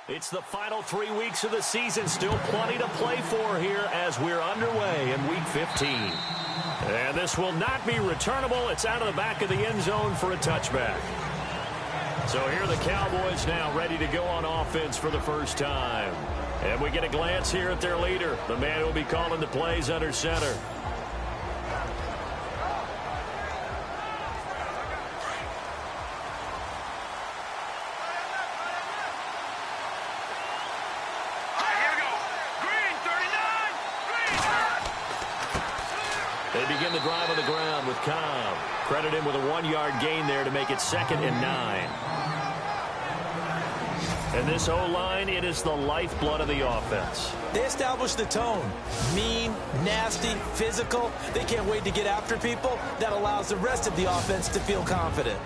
It's the final 3 weeks of the season. Still plenty to play for here as we're underway in Week 15. And this will not be returnable. It's out of the back of the end zone for a touchback. So here are the Cowboys now ready to go on offense for the first time. And we get a glance here at their leader, the man who will be calling the plays under center. They begin the drive on the ground with Cobb. Credit him with a 1-yard gain there to make it 2nd and 9. And this O-line, it is the lifeblood of the offense. They establish the tone. Mean, nasty, physical. They can't wait to get after people. That allows the rest of the offense to feel confident.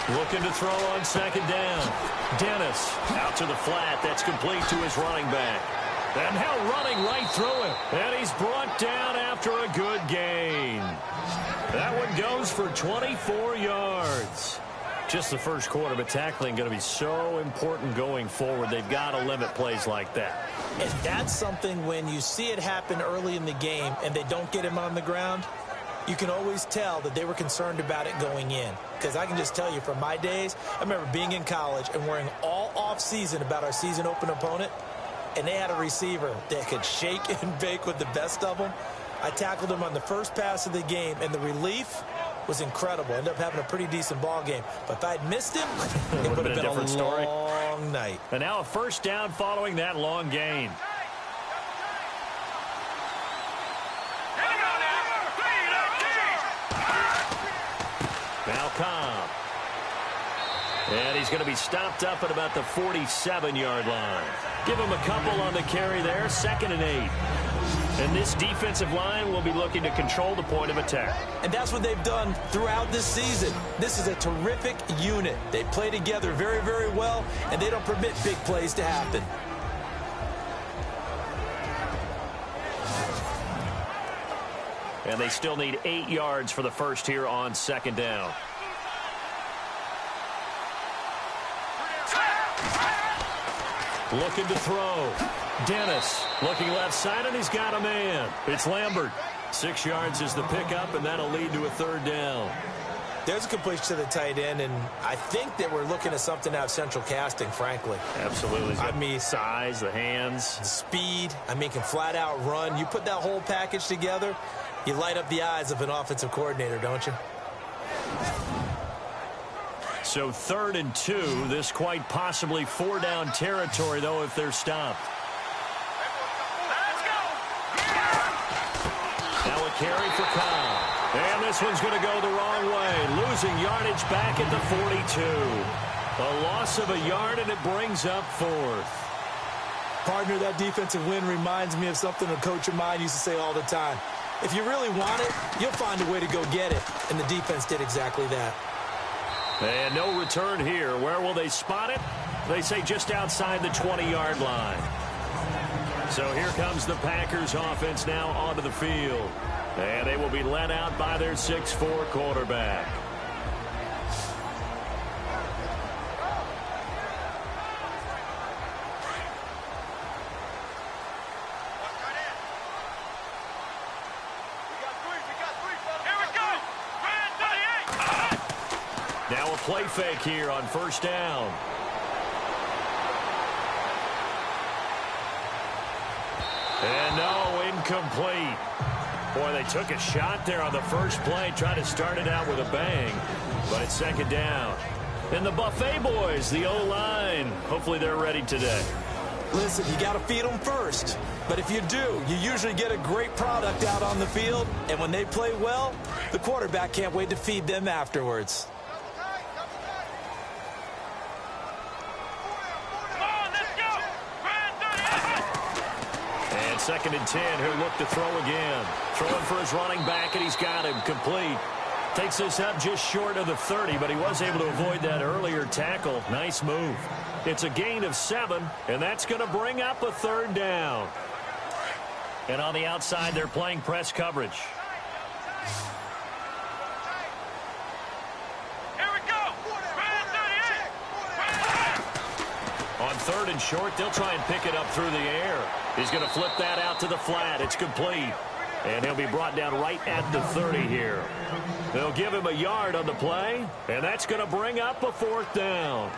Looking to throw on 2nd down. Dennis out to the flat. That's complete to his running back. And now running right through him. And he's brought down after a good gain. That one goes for 24 yards. Just the first quarter, but tackling going to be so important going forward. They've got to limit plays like that. And that's something when you see it happen early in the game and they don't get him on the ground, you can always tell that they were concerned about it going in. Because I can just tell you from my days, I remember being in college and worrying all off-season about our season open opponent, and they had a receiver that could shake and bake with the best of them. I tackled him on the first pass of the game, and the relief was incredible. Ended up having a pretty decent ball game. But if I had missed him, it would have been a different story. Long night. And now a first down following that long gain. Now Cobb. And he's going to be stopped up at about the 47-yard line. Give him a couple on the carry there. 2nd and 8. And this defensive line will be looking to control the point of attack. And that's what they've done throughout this season. This is a terrific unit. They play together very, very well, and they don't permit big plays to happen. And they still need 8 yards for the first here on 2nd down. Looking to throw. Dennis looking left side, and he's got a man. It's Lambert. 6 yards is the pickup, and that'll lead to a 3rd down. There's a completion to the tight end, and I think that we're looking at something out of central casting, frankly. Absolutely. I mean, size, the hands. Speed. I mean, can flat out run. You put that whole package together, you light up the eyes of an offensive coordinator, don't you? So 3rd and 2. This quite possibly 4-down territory, though, if they're stopped. Now a carry for Cobb. And this one's going to go the wrong way. Losing yardage back at the 42. A loss of a yard, and it brings up 4th. Partner, that defensive win reminds me of something a coach of mine used to say all the time. If you really want it, you'll find a way to go get it. And the defense did exactly that. And no return here. Where will they spot it? They say just outside the 20-yard line. So here comes the Packers offense now onto the field. And they will be led out by their 6'4" quarterback. Now a play fake here on 1st down. And no, incomplete. Boy, they took a shot there on the first play, trying to start it out with a bang. But it's 2nd down. And the Buffet boys, the O-line, hopefully they're ready today. Listen, you got to feed them first. But if you do, you usually get a great product out on the field. And when they play well, the quarterback can't wait to feed them afterwards. And 2nd and 10, he'll look to throw again. Throwing for his running back, and he's got him complete. Takes this up just short of the 30, but he was able to avoid that earlier tackle. Nice move. It's a gain of 7, and that's going to bring up a 3rd down. And on the outside, they're playing press coverage. On 3rd and short, they'll try and pick it up through the air. He's going to flip that out to the flat. It's complete. And he'll be brought down right at the 30 here. They'll give him a yard on the play, and that's going to bring up a 4th down.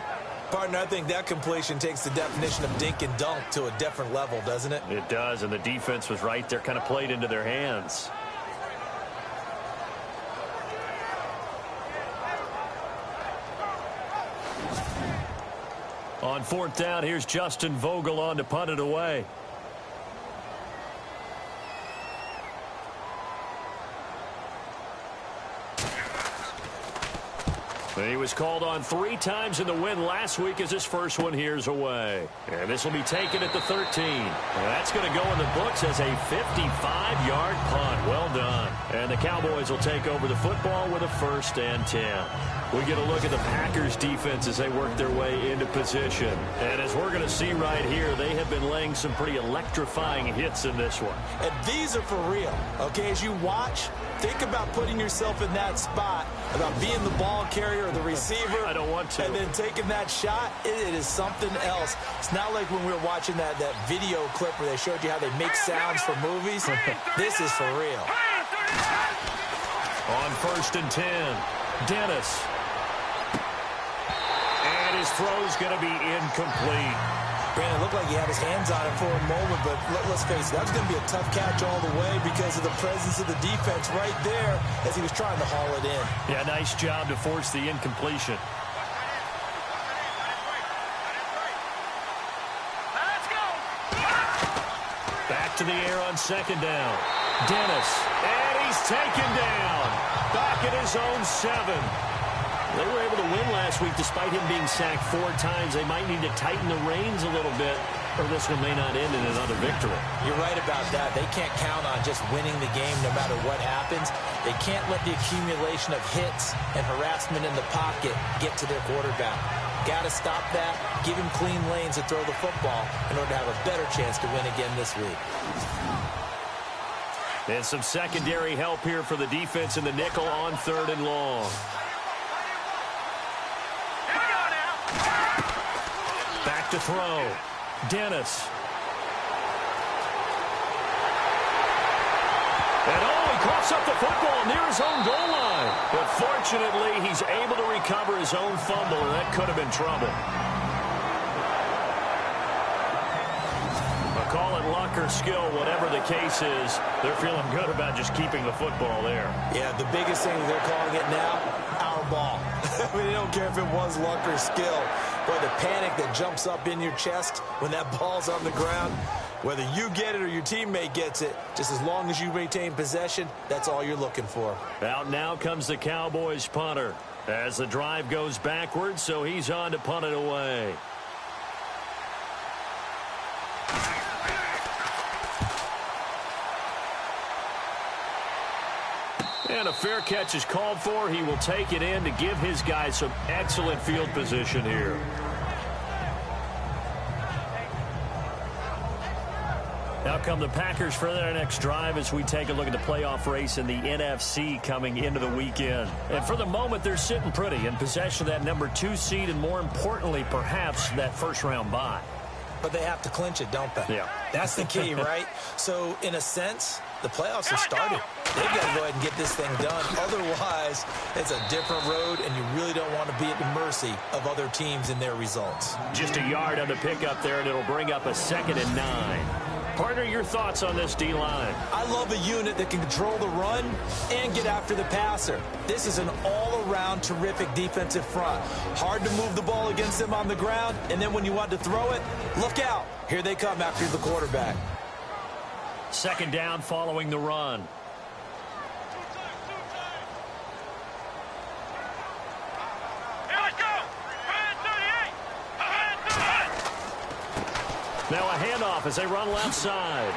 Partner, I think that completion takes the definition of dink and dunk to a different level, doesn't it? It does, and the defense was right there, kind of played into their hands. On 4th down, here's Justin Vogel on to punt it away. He was called on 3 times in the win last week as his first one here's away. And this will be taken at the 13. And that's going to go in the books as a 55-yard punt. Well done. And the Cowboys will take over the football with a 1st and 10. We get a look at the Packers defense as they work their way into position. And as we're going to see right here, they have been laying some pretty electrifying hits in this one. And these are for real. Okay, as you watch, think about putting yourself in that spot, about being the ball carrier or the receiver. I don't want to. And then taking that shot, it is something else. It's not like when we were watching that video clip where they showed you how they make sounds for movies. This is for real. On 1st and 10, Dennis. And his throw's going to be incomplete. Brandon, it looked like he had his hands on it for a moment, but let's face it, that was going to be a tough catch all the way because of the presence of the defense right there as he was trying to haul it in. Yeah, nice job to force the incompletion. Let's go. Back to the air on 2nd down. Dennis, and he's taken down. Back at his own 7. They were able to win last week despite him being sacked 4 times. They might need to tighten the reins a little bit, or this one may not end in another victory. You're right about that. They can't count on just winning the game no matter what happens. They can't let the accumulation of hits and harassment in the pocket get to their quarterback. Got to stop that, give him clean lanes to throw the football in order to have a better chance to win again this week. And some secondary help here for the defense in the nickel on 3rd and long. Back to throw. Dennis. And he coughs up the football near his own goal line. But fortunately, he's able to recover his own fumble, and that could have been trouble. Call it luck or skill, whatever the case is, they're feeling good about just keeping the football there. Yeah, the biggest thing they're calling it now, our ball. I mean, they don't care if it was luck or skill. But the panic that jumps up in your chest when that ball's on the ground, whether you get it or your teammate gets it, just as long as you retain possession, that's all you're looking for. Out now comes the Cowboys punter as the drive goes backwards, so he's on to punt it away. And a fair catch is called for. He will take it in to give his guys some excellent field position here. Now come the Packers for their next drive as we take a look at the playoff race in the NFC coming into the weekend. And for the moment, they're sitting pretty in possession of that number 2 seed and, more importantly, perhaps that first-round bye. But they have to clinch it, don't they? Yeah. That's the key, right? So, in a sense, the playoffs have started. They've got to go ahead and get this thing done. Otherwise, it's a different road, and you really don't want to be at the mercy of other teams and their results. Just a yard on the pickup there, and it'll bring up a 2nd and 9. Partner, your thoughts on this D-line? I love a unit that can control the run and get after the passer. This is an all-around terrific defensive front. Hard to move the ball against them on the ground, and then when you want to throw it, look out. Here they come after the quarterback. 2nd down following the run. Now a handoff as they run left side.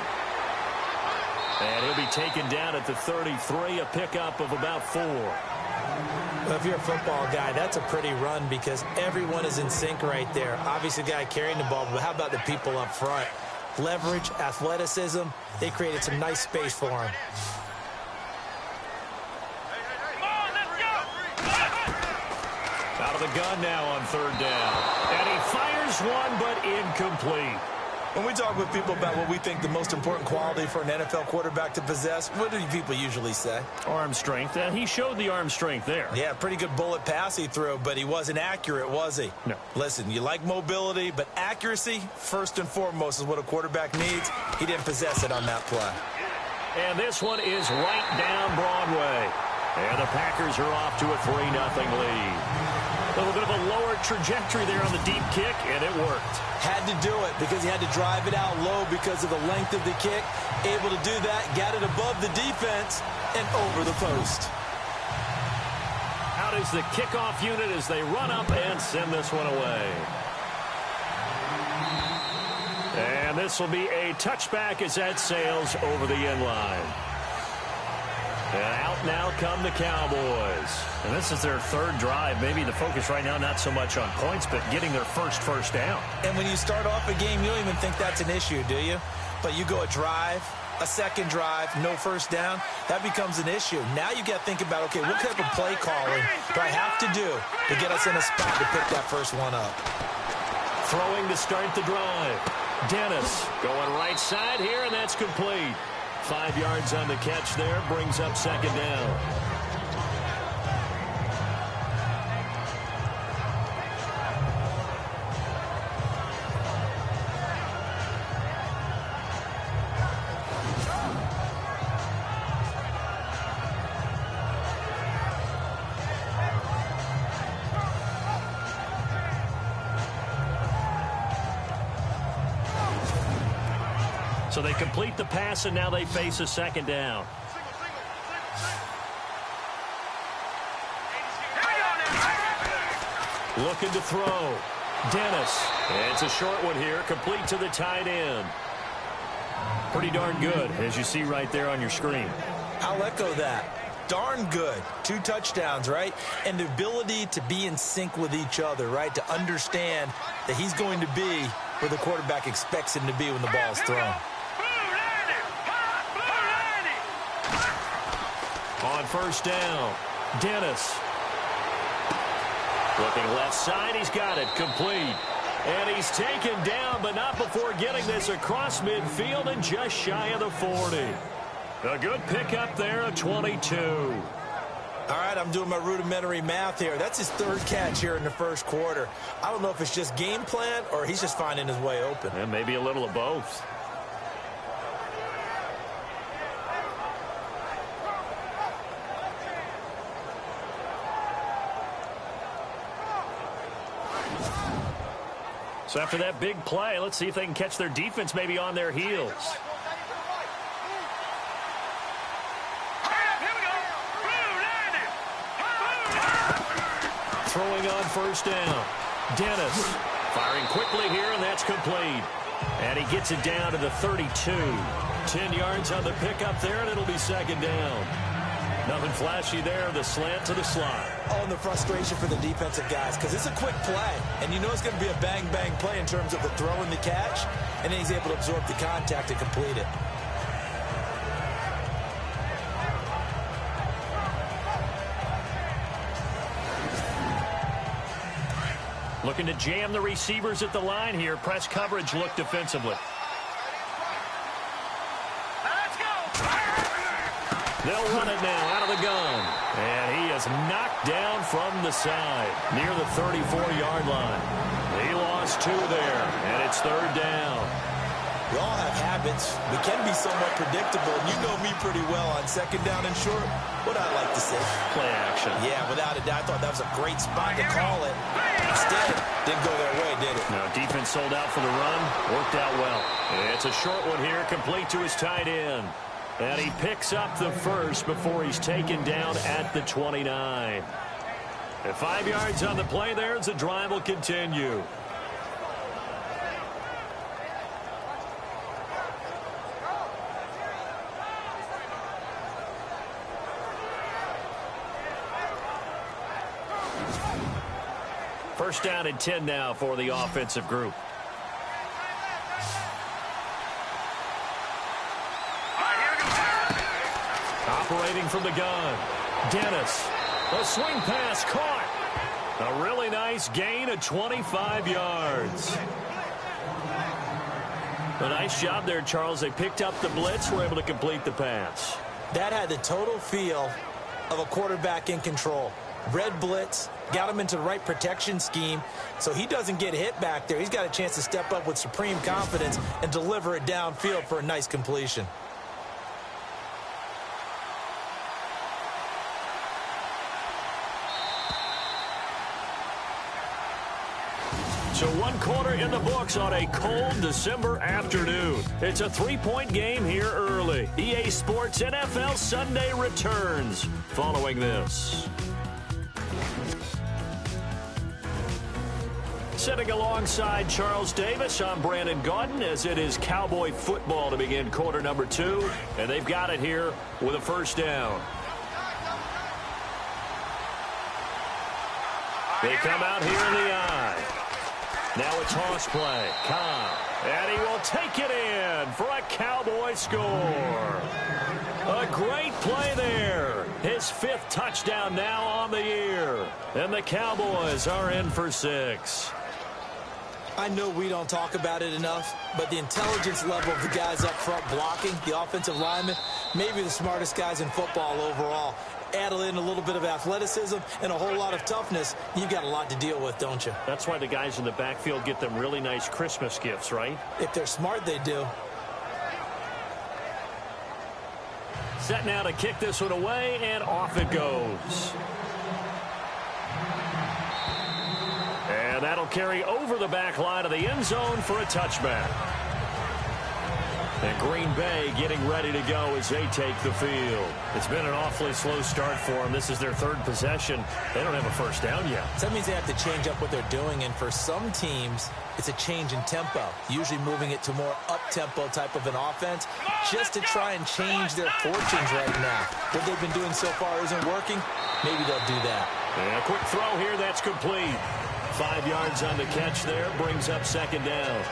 And he'll be taken down at the 33, a pickup of about 4. Well, if you're a football guy, that's a pretty run because everyone is in sync right there. Obviously, the guy carrying the ball, but how about the people up front? Leverage, athleticism, they created some nice space for him. Out of the gun now on third down. And he fires one, but incomplete. When we talk with people about what we think the most important quality for an NFL quarterback to possess, what do people usually say? Arm strength. And he showed the arm strength there. Yeah, pretty good bullet pass he threw, but he wasn't accurate, was he? No. Listen, you like mobility, but accuracy, first and foremost, is what a quarterback needs. He didn't possess it on that play. And this one is right down Broadway. And the Packers are off to a 3-0 lead. A little bit of a lower trajectory there on the deep kick, and it worked. Had to do it because he had to drive it out low because of the length of the kick. Able to do that, got it above the defense, and over the post. Out is the kickoff unit as they run up and send this one away. And this will be a touchback as that sails over the end line. And out now come the Cowboys. And this is their third drive. Maybe the focus right now not so much on points, but getting their first down. And when you start off a game, you don't even think that's an issue, do you? But you go a drive, a second drive, no first down, that becomes an issue. Now you got to think about, okay, what type of play calling do I have to do to get us in a spot to pick that first one up? Throwing to start the drive. Dennis going right side here, and that's complete. 5 yards on the catch there, brings up second down. So they complete the pass, and now they face a second down. Looking to throw. Dennis. And it's a short one here, complete to the tight end. Pretty darn good, as you see right there on your screen. I'll echo that. Darn good. 2 touchdowns, right? And the ability to be in sync with each other, right? To understand that he's going to be where the quarterback expects him to be when the ball's thrown. On first down, Dennis. Looking left side, he's got it, complete. And he's taken down, but not before getting this across midfield and just shy of the 40. A good pickup there, a 22. All right, I'm doing my rudimentary math here. That's his 3rd catch here in the first quarter. I don't know if it's just game plan or he's just finding his way open. And maybe a little of both. So after that big play, let's see if they can catch their defense maybe on their heels. Throwing on first down. Dennis firing quickly here, and that's complete. And he gets it down to the 32. 10 yards on the pickup there, and it'll be second down. Nothing flashy there, the slant to the slot. Oh, and the frustration for the defensive guys, because it's a quick play, and you know it's going to be a bang-bang play in terms of the throw and the catch, and then he's able to absorb the contact and complete it. Looking to jam the receivers at the line here. Press coverage look defensively. They'll run it now out of the gun. And he is knocked down from the side near the 34-yard line. He lost 2 there, and it's third down. We all have habits. We can be somewhat predictable. And you know me pretty well on second down and short. What I like to say? Play action. Yeah, without a doubt. I thought that was a great spot to call it. Instead, didn't go their way, did it? No, defense sold out for the run. Worked out well. It's a short one here, complete to his tight end. And he picks up the first before he's taken down at the 29. And 5 yards on the play there as the drive will continue. First down and 10 now for the offensive group. Operating from the gun. Dennis. A swing pass caught. A really nice gain of 25 yards. A nice job there, Charles. They picked up the blitz, were able to complete the pass. That had the total feel of a quarterback in control. Red blitz, got him into the right protection scheme, so he doesn't get hit back there. He's got a chance to step up with supreme confidence and deliver it downfield for a nice completion. So 1 quarter in the books on a cold December afternoon. It's a 3-point game here early. EA Sports NFL Sunday returns following this. Sitting alongside Charles Davis, I'm Brandon Gaudin, as it is Cowboy football to begin quarter number 2. And they've got it here with a first down. They come out here in the eye. Now a toss play. Cobb. And he will take it in for a Cowboy score. A great play there. His 5th touchdown now on the year. And the Cowboys are in for 6. I know we don't talk about it enough, but the intelligence level of the guys up front blocking, the offensive linemen, maybe the smartest guys in football overall. Add in a little bit of athleticism and a whole lot of toughness, you've got a lot to deal with, don't you? That's why the guys in the backfield get them really nice Christmas gifts, right? If they're smart, they do. Set now to kick this one away, and off it goes. And that'll carry over the back line of the end zone for a touchback. And Green Bay getting ready to go as they take the field. It's been an awfully slow start for them. This is their 3rd possession. They don't have a first down yet. So that means they have to change up what they're doing, and for some teams, it's a change in tempo, usually moving it to more up-tempo type of an offense, just to try and change their fortunes right now. What they've been doing so far isn't working. Maybe they'll do that. And a quick throw here, that's complete. 5 yards on the catch there, brings up 2nd down.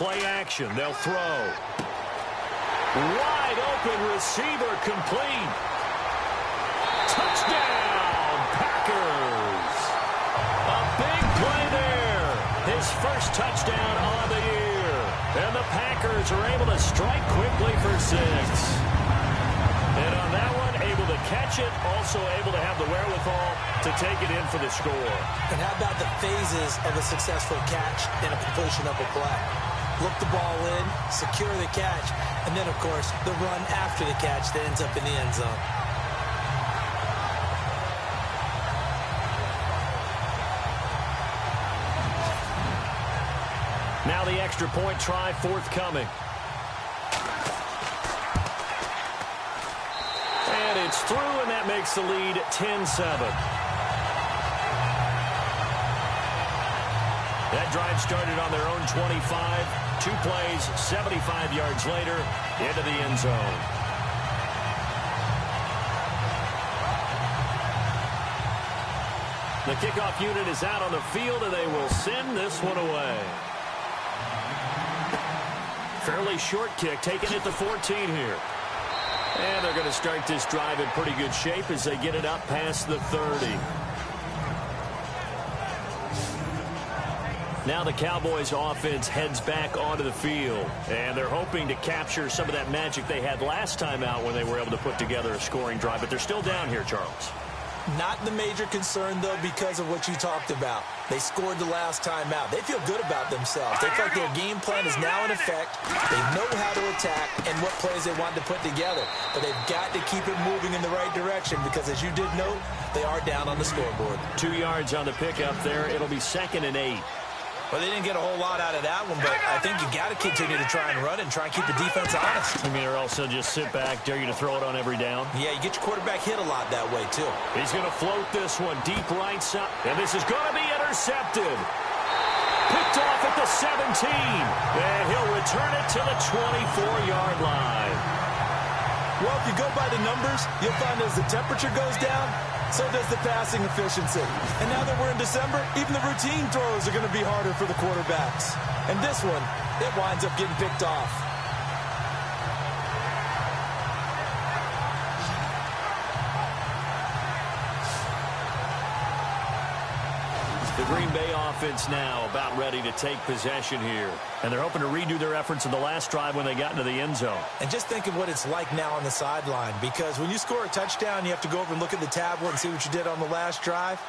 Play action. They'll throw. Wide open receiver complete. Touchdown, Packers. A big play there. His first touchdown on the year. And the Packers are able to strike quickly for 6. And on that one, able to catch it, also able to have the wherewithal to take it in for the score. And how about the phases of a successful catch and a completion of a play? Look the ball in, secure the catch, and then, of course, the run after the catch that ends up in the end zone. Now the extra point try forthcoming. And it's through, and that makes the lead 10-7. That drive started on their own 25. 2 plays, 75 yards later, into the end zone. The kickoff unit is out on the field, and they will send this one away. Fairly short kick, taking it to 14 here. And they're going to start this drive in pretty good shape as they get it up past the 30. Now the Cowboys offense heads back onto the field, and they're hoping to capture some of that magic they had last time out when they were able to put together a scoring drive, but they're still down here, Charles. Not the major concern, though, because of what you talked about. They scored the last time out. They feel good about themselves. They feel like their game plan is now in effect. They know how to attack and what plays they want to put together. But they've got to keep it moving in the right direction because, as you did note, they are down on the scoreboard. 2 yards on the pickup there. It'll be 2nd and 8. Well, they didn't get a whole lot out of that one, but I think you got to continue to try and run and try and keep the defense honest. I mean, or also just sit back, dare you to throw it on every down. Yeah, you get your quarterback hit a lot that way, too. He's going to float this one deep right side. And this is going to be intercepted. intercepted. Picked off at the 17. And he'll return it to the 24-yard line. Well, if you go by the numbers, you'll find as the temperature goes down, so does the passing efficiency. And now that we're in December, even the routine throws are going to be harder for the quarterbacks. And this one, it winds up getting picked off. The Green Bay offense now about ready to take possession here. And they're hoping to redo their efforts in the last drive when they got into the end zone. And just think of what it's like now on the sideline, because when you score a touchdown, you have to go over and look at the tablet and see what you did on the last drive.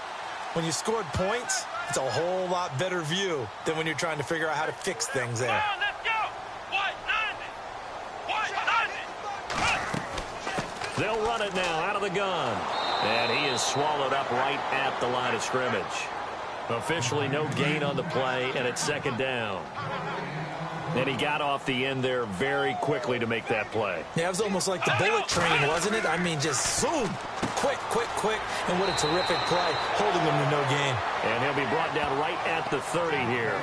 When you scored points, it's a whole lot better view than when you're trying to figure out how to fix things there. They'll run it now out of the gun. And he is swallowed up right at the line of scrimmage. Officially no gain on the play, and it's second down. And he got off the end there very quickly to make that play. Yeah, it was almost like the bullet train, wasn't it? I mean, just zoom. Quick, quick, quick. And what a terrific play, holding him to no gain. And he'll be brought down right at the 30 here.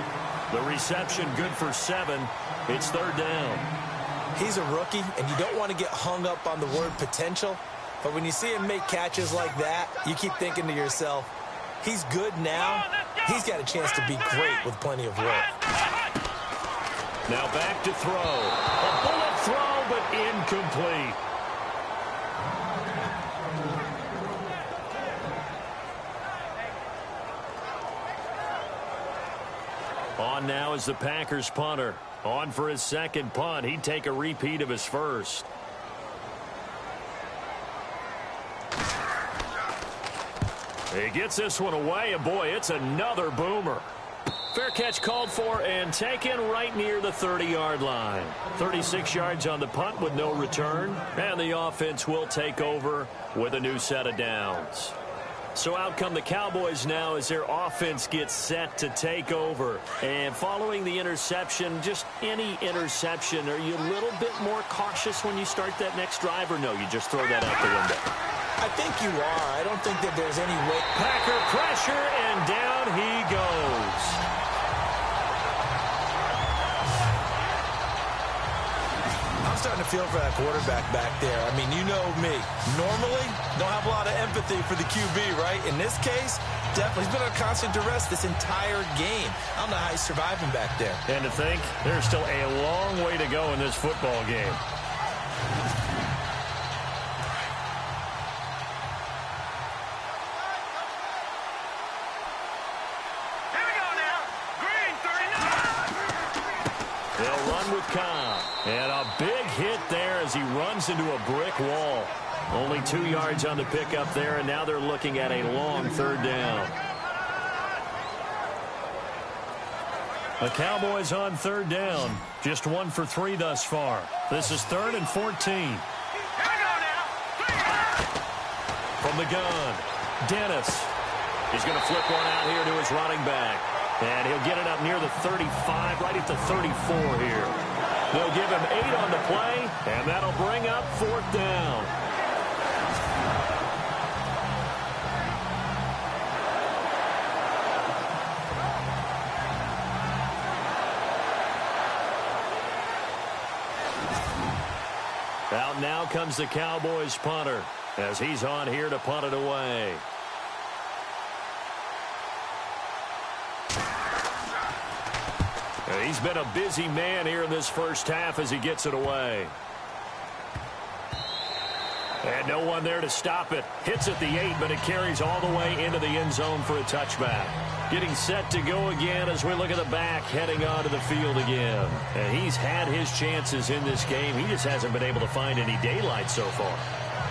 The reception good for 7. It's third down. He's a rookie, and you don't want to get hung up on the word potential. But when you see him make catches like that, you keep thinking to yourself, he's good now. He's got a chance to be great with plenty of work. Now back to throw. A bullet throw, but incomplete. On now is the Packers punter. On for his second punt. He'd take a repeat of his first. He gets this one away, and boy, it's another boomer. Fair catch called for and taken right near the 30-yard line. 36 yards on the punt with no return, and the offense will take over with a new set of downs. So out come the Cowboys now as their offense gets set to take over. And following the interception, just any interception, are you a little bit more cautious when you start that next drive, or no, you just throw that out the window? I think you are. I don't think that there's any way. Packer pressure, and down he goes. I'm starting to feel for that quarterback back there. I mean, you know me. Normally, don't have a lot of empathy for the QB, right? In this case, definitely. He's been on constant duress this entire game. I don't know how he's surviving back there. And to think, there's still a long way to go in this football game. They'll run with Cobb. And a big hit there as he runs into a brick wall. Only 2 yards on the pickup there, and now they're looking at a long third down. The Cowboys on third down. Just 1 for 3 thus far. This is 3rd and 14. From the gun, Dennis. He's going to flip one out here to his running back. And he'll get it up near the 35, right at the 34 here. They'll give him 8 on the play, and that'll bring up 4th down. Out now comes the Cowboys punter as he's on here to punt it away. He's been a busy man here in this first half as he gets it away. And no one there to stop it. Hits at the 8, but it carries all the way into the end zone for a touchback. Getting set to go again as we look at the back, heading onto the field again. And he's had his chances in this game. He just hasn't been able to find any daylight so far.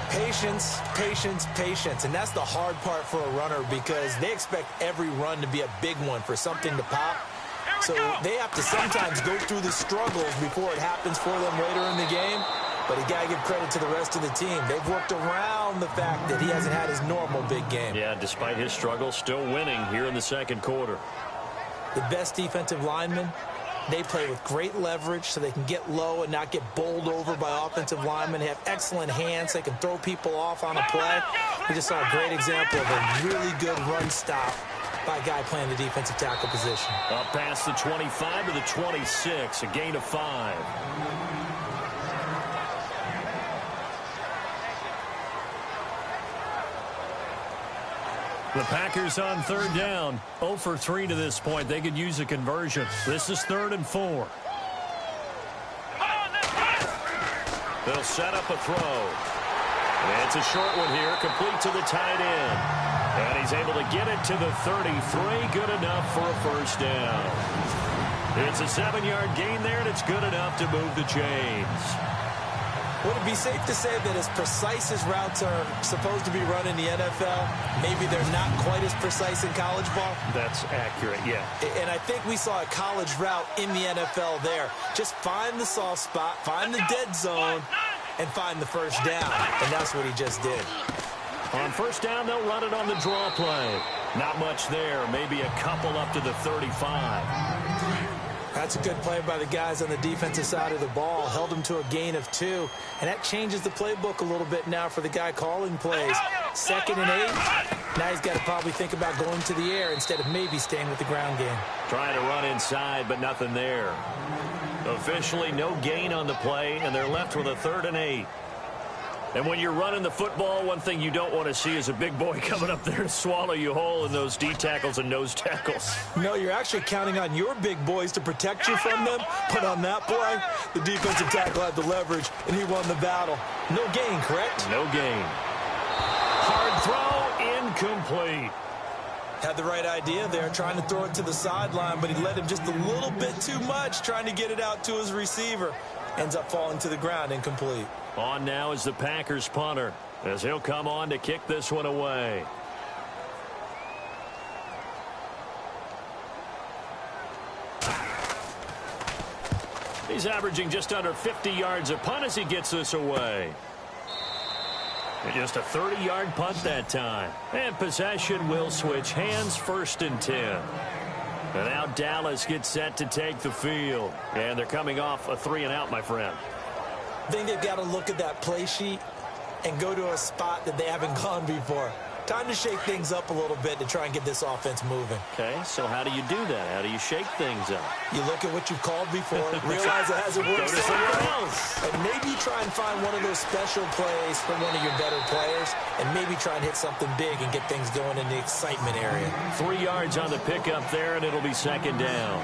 Patience, patience, patience. And that's the hard part for a runner because they expect every run to be a big one for something to pop. So they have to sometimes go through the struggles before it happens for them later in the game. But you got to give credit to the rest of the team. They've worked around the fact that he hasn't had his normal big game. Yeah, despite his struggles, still winning here in the second quarter. The best defensive linemen, they play with great leverage so they can get low and not get bowled over by offensive linemen. They have excellent hands. They can throw people off on a play. We just saw a great example of a really good run stop by a guy playing the defensive tackle position. Up past the 25 to the 26, a gain of 5. The Packers on third down, 0 for 3 to this point. They could use a conversion. This is 3rd and 4. They'll set up a throw. And it's a short one here, complete to the tight end. And he's able to get it to the 33, good enough for a first down. It's a 7-yard gain there, and it's good enough to move the chains. Would it be safe to say that as precise as routes are supposed to be run in the NFL, maybe they're not quite as precise in college ball? That's accurate, yeah. And I think we saw a college route in the NFL there. Just find the soft spot, find the dead zone, and find the first down. And that's what he just did. On first down, they'll run it on the draw play. Not much there, maybe a couple up to the 35. That's a good play by the guys on the defensive side of the ball. Held him to a gain of 2. And that changes the playbook a little bit now for the guy calling plays. 2nd and 8. Now he's got to probably think about going to the air instead of maybe staying with the ground game. Trying to run inside, but nothing there. Officially, no gain on the play, and they're left with a 3rd and 8. And when you're running the football, one thing you don't want to see is a big boy coming up there to swallow you whole in those D tackles and nose tackles. No, you're actually counting on your big boys to protect you from them. But on that play, the defensive tackle had the leverage, and he won the battle. No gain, correct? No gain. Hard throw, incomplete. Had the right idea there, trying to throw it to the sideline, but he let him just a little bit too much, trying to get it out to his receiver. Ends up falling to the ground, incomplete. On now is the Packers punter, as he'll come on to kick this one away. He's averaging just under 50 yards a punt as he gets this away. Just a 30-yard punt that time. And possession will switch hands, 1st and 10. And now Dallas gets set to take the field. And they're coming off a 3-and-out, my friend. I think they've got to look at that play sheet and go to a spot that they haven't gone before. Time to shake things up a little bit to try and get this offense moving. Okay, so how do you do that? How do you shake things up? You look at what you've called before, realize it hasn't worked somewhere else, and maybe try and find one of those special plays from one of your better players, and maybe try and hit something big and get things going in the excitement area. 3 yards on the pickup there, and it'll be 2nd down.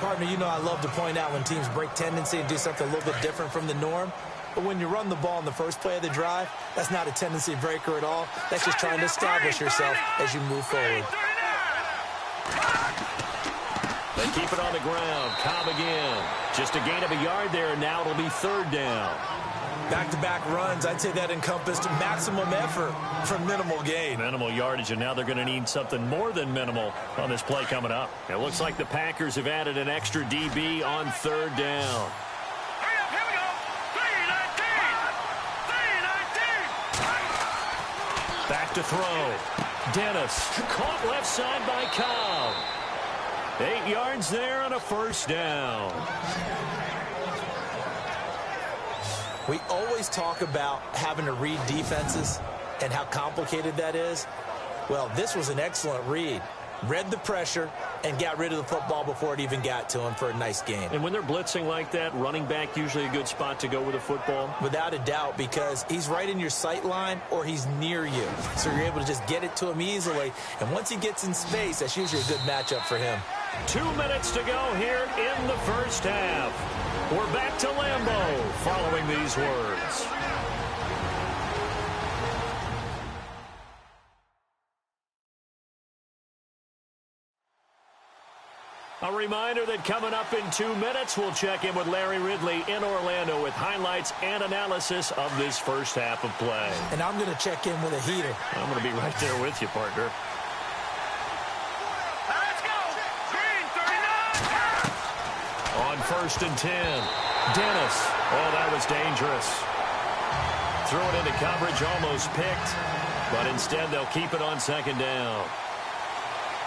Partner, you know I love to point out when teams break tendency and do something a little bit different from the norm. But when you run the ball in the first play of the drive, that's not a tendency breaker at all. That's just trying to establish yourself as you move forward. They keep it on the ground. Cobb again. Just a gain of a yard there, and now it'll be 3rd down. Back-to-back runs, I'd say that encompassed maximum effort for minimal gain. Minimal yardage, and now they're going to need something more than minimal on this play coming up. It looks like the Packers have added an extra DB on 3rd down. Back to throw. Dennis caught left side by Cobb. 8 yards there on a 1st down. We always talk about having to read defenses and how complicated that is. Well, this was an excellent read. Read the pressure and got rid of the football before it even got to him for a nice gain. And when they're blitzing like that, running back usually a good spot to go with the football? Without a doubt, because he's right in your sight line or he's near you. So you're able to just get it to him easily. And once he gets in space, that's usually a good matchup for him. 2 minutes to go here in the first half. We're back to Lambeau following these words. A reminder that coming up in 2 minutes, we'll check in with Larry Ridley in Orlando with highlights and analysis of this first half of play. And I'm going to check in with a heater. I'm going to be right there with you, partner. Let's go. Green 39. On 1st and 10. Dennis. Oh, that was dangerous. Threw it into coverage, almost picked. But instead, they'll keep it on 2nd down.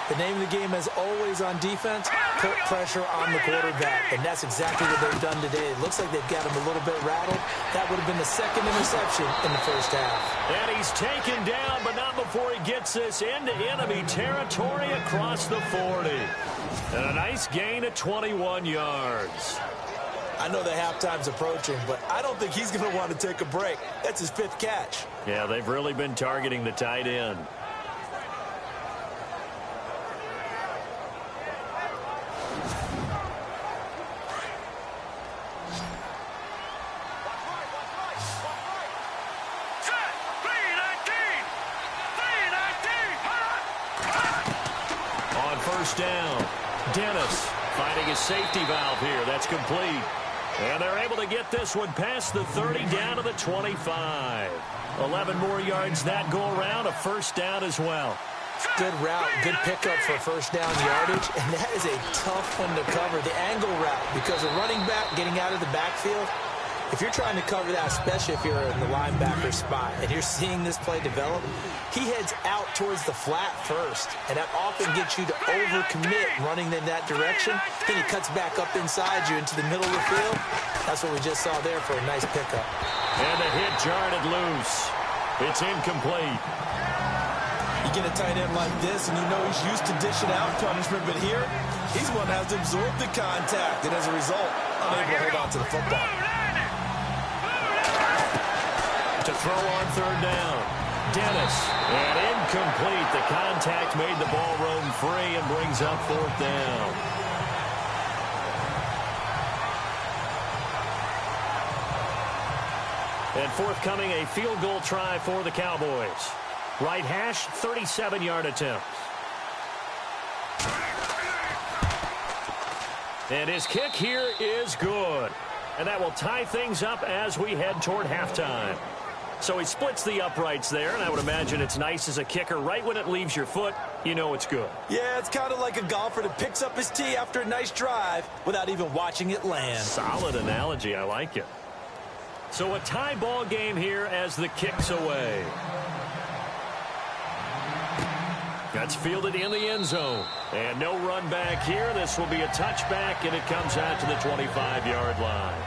The name of the game, as always on defense, put pressure on the quarterback, and that's exactly what they've done today. It looks like they've got him a little bit rattled. That would have been the second interception in the first half. And he's taken down, but not before he gets this into enemy territory across the 40. And a nice gain of 21 yards. I know the halftime's approaching, but I don't think he's going to want to take a break. That's his 5th catch. Yeah, they've really been targeting the tight end. On first down, Dennis finding his safety valve here. That's complete. And they're able to get this one past the 30 down to the 25. 11 more yards that go around, a first down as well. Good route, good pickup for first down yardage, and that is a tough one to cover, the angle route, because a running back getting out of the backfield, if you're trying to cover that, especially if you're in the linebacker spot, and you're seeing this play develop, he heads out towards the flat first, and that often gets you to overcommit running in that direction. Then he cuts back up inside you into the middle of the field. That's what we just saw there for a nice pickup. And the hit jarred it loose. It's incomplete. You get a tight end like this, and you know he's used to dishing out punishment, but here, he's one that has to absorb the contact, and as a result, unable to hold on to the football. To throw on third down, Dennis, and incomplete. The contact made the ball roam free and brings up fourth down. And forthcoming, a field goal try for the Cowboys. Right hash, 37-yard attempt. And his kick here is good. And that will tie things up as we head toward halftime. So he splits the uprights there, and I would imagine it's nice as a kicker. Right when it leaves your foot, you know it's good. Yeah, it's kind of like a golfer that picks up his tee after a nice drive without even watching it land. Solid analogy. I like it. So a tie ball game here as the kick's away. That's fielded in the end zone. And no run back here. This will be a touchback, and it comes out to the 25-yard line.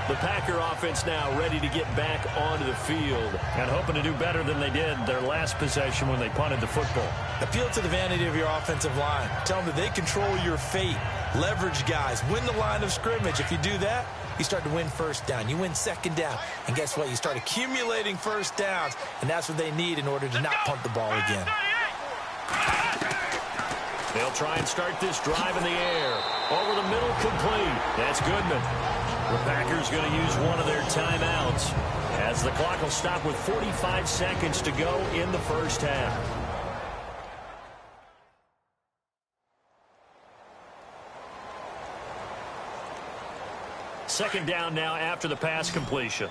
The Packer offense now ready to get back onto the field and hoping to do better than they did their last possession when they punted the football. Appeal to the vanity of your offensive line. Tell them that they control your fate. Leverage guys. Win the line of scrimmage. If you do that, you start to win first down. You win second down. And guess what? You start accumulating first downs, and that's what they need in order to not punt the ball again. They'll try and start this drive in the air. Over the middle, complete. That's Goodman. The Packers going to use one of their timeouts as the clock will stop with 45 seconds to go in the first half. Second down now after the pass completion.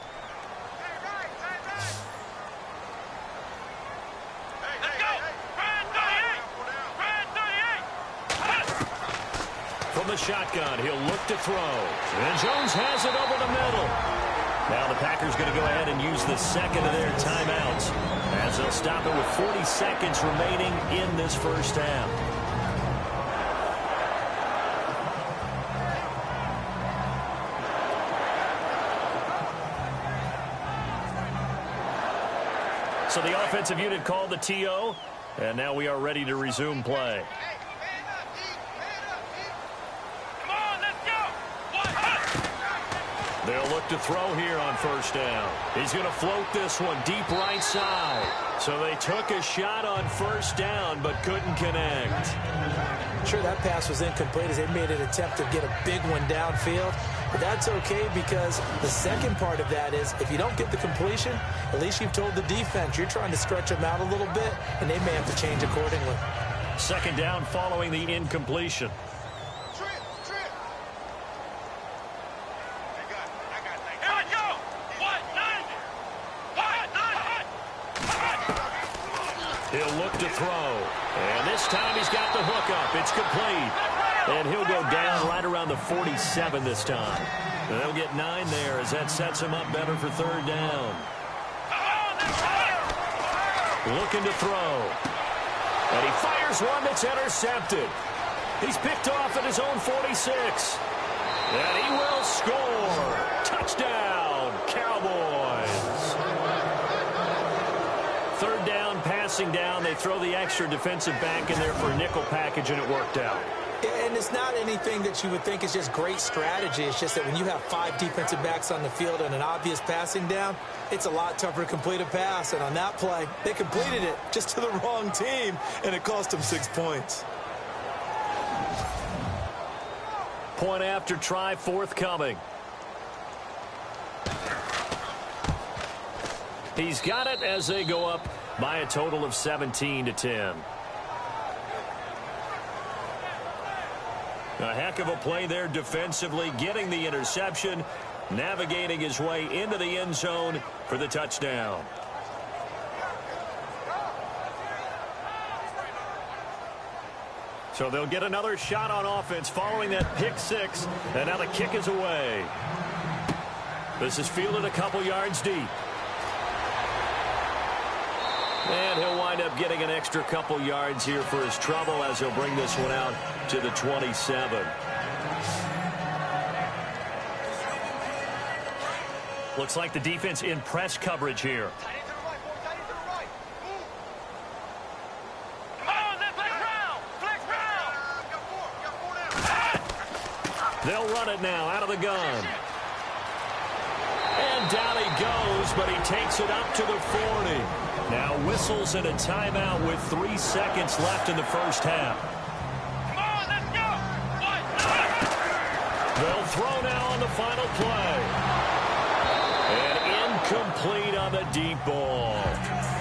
From the shotgun, he'll look to throw. And Jones has it over the middle. Now the Packers going to go ahead and use the second of their timeouts as they'll stop it with 40 seconds remaining in this first half. So the offensive unit called the TO, and now we are ready to resume play. They'll look to throw here on first down. He's going to float this one deep right side. So they took a shot on first down but couldn't connect. Sure, that pass was incomplete as they made an attempt to get a big one downfield. But that's okay because the second part of that is if you don't get the completion, at least you've told the defense you're trying to stretch them out a little bit, and they may have to change accordingly. Second down following the incompletion. He'll look to throw. And this time he's got the hook up. It's complete. And he'll go down right around the 47 this time. And they'll get 9 there as that sets him up better for third down. Looking to throw. And he fires one that's intercepted. He's picked off at his own 46. And he will score. Touchdown, Cowboys. Third down, passing down. They throw the extra defensive back in there for a nickel package, and it worked out. And it's not anything that you would think is just great strategy. It's just that when you have 5 defensive backs on the field and an obvious passing down, it's a lot tougher to complete a pass. And on that play, they completed it just to the wrong team, and it cost them 6 points. Point after try forthcoming. He's got it as they go up by a total of 17-10. A heck of a play there defensively, getting the interception, navigating his way into the end zone for the touchdown. So they'll get another shot on offense following that pick six, and now the kick is away. This is fielded a couple yards deep. And he'll wind up getting an extra couple yards here for his trouble as he'll bring this one out to the 27. Looks like the defense in press coverage here. They'll run it now out of the gun. And down he goes, but he takes it up to the 40. Now whistles and a timeout with 3 seconds left in the first half. Come on, let's go! They'll throw now on the final play. And incomplete on the deep ball.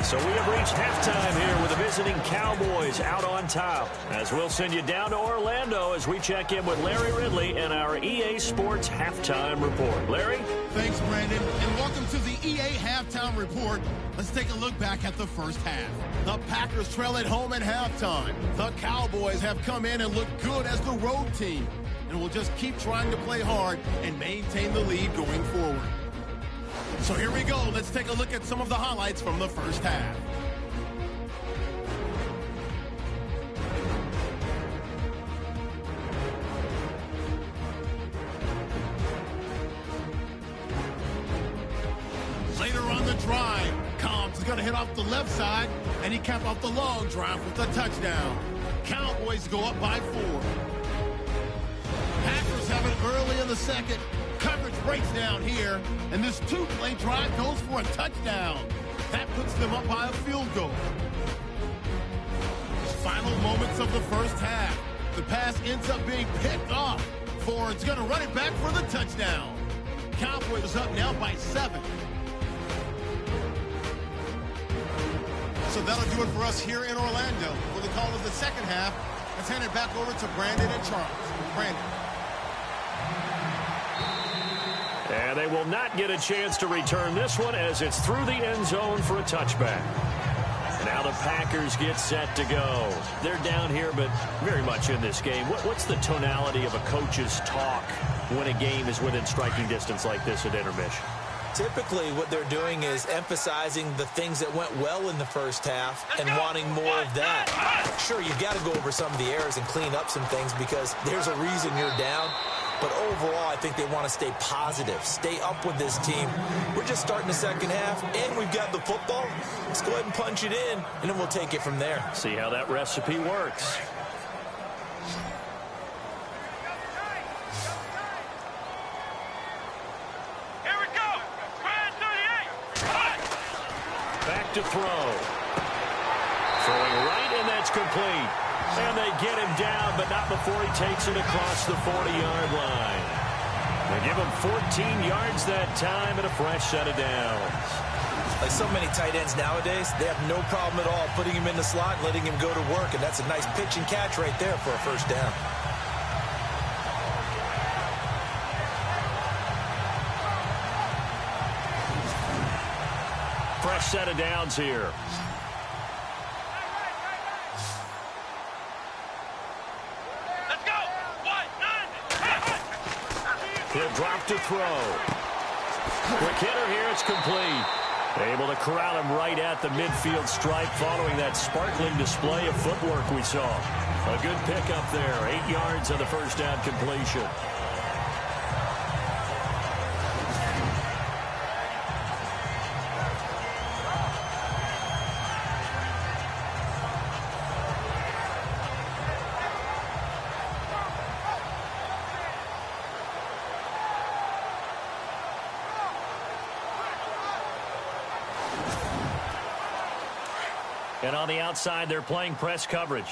So we have reached halftime here with the visiting Cowboys out on top. As we'll send you down to Orlando as we check in with Larry Ridley and our EA Sports Halftime Report. Larry? Thanks, Brandon, and welcome to the EA Halftime Report. Let's take a look back at the first half. The Packers trail at home at halftime. The Cowboys have come in and looked good as the road team, and will just keep trying to play hard and maintain the lead going forward. So here we go. Let's take a look at some of the highlights from the first half. Later on the drive, Cobbs is going to hit off the left side, and he capped off the long drive with a touchdown. Cowboys go up by 4. Packers have it early in the second. Coverage breaks down here, and this 2-play drive goes for a touchdown. That puts them up by a field goal. Final moments of the first half. The pass ends up being picked off. Ford's going to run it back for the touchdown. Cowboys up now by 7. So that'll do it for us here in Orlando. For the call of the second half, let's hand it back over to Brandon and Charles. Brandon. And they will not get a chance to return this one as it's through the end zone for a touchback. Now the Packers get set to go. They're down here, but very much in this game. What's the tonality of a coach's talk when a game is within striking distance like this at intermission? Typically, what they're doing is emphasizing the things that went well in the first half and wanting more of that. Sure, you've got to go over some of the errors and clean up some things because there's a reason you're down. But overall, I think they want to stay positive, stay up with this team. We're just starting the second half, and we've got the football. Let's go ahead and punch it in, and then we'll take it from there. See how that recipe works. Here we go! Grand 38! Back to throw. Throwing right, and that's complete. And they get him down, but not before he takes it across the 40-yard line. They give him 14 yards that time and a fresh set of downs. Like so many tight ends nowadays, they have no problem at all putting him in the slot and letting him go to work, and that's a nice pitch and catch right there for a first down. Fresh set of downs here. He'll drop to throw. Quick hitter here, it's complete. Able to corral him right at the midfield stripe following that sparkling display of footwork we saw. A good pickup there. 8 yards on the first down completion. And on the outside, they're playing press coverage.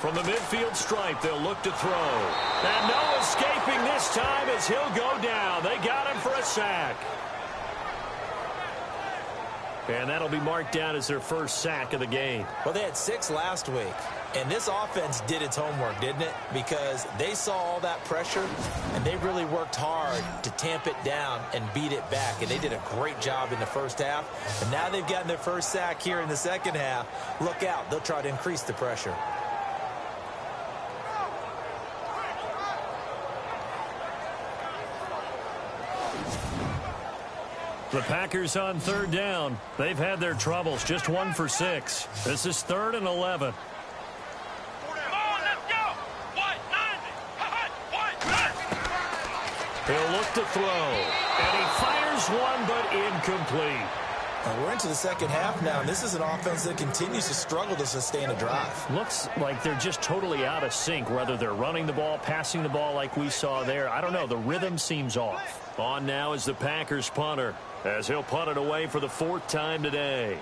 From the midfield stripe, they'll look to throw. And no escaping this time as he'll go down. They got him for a sack. And that'll be marked down as their first sack of the game. Well, they had 6 last week. And this offense did its homework, didn't it? Because they saw all that pressure, and they really worked hard to tamp it down and beat it back. And they did a great job in the first half. And now they've gotten their first sack here in the second half. Look out. They'll try to increase the pressure. The Packers on third down. They've had their troubles. Just 1 for 6. This is 3rd and 11. He'll look to throw. And he fires one, but incomplete. We're into the second half now, and this is an offense that continues to struggle to sustain a drive. Looks like they're just totally out of sync, whether they're running the ball, passing the ball like we saw there. I don't know. The rhythm seems off. On now is the Packers punter, as he'll punt it away for the 4th time today.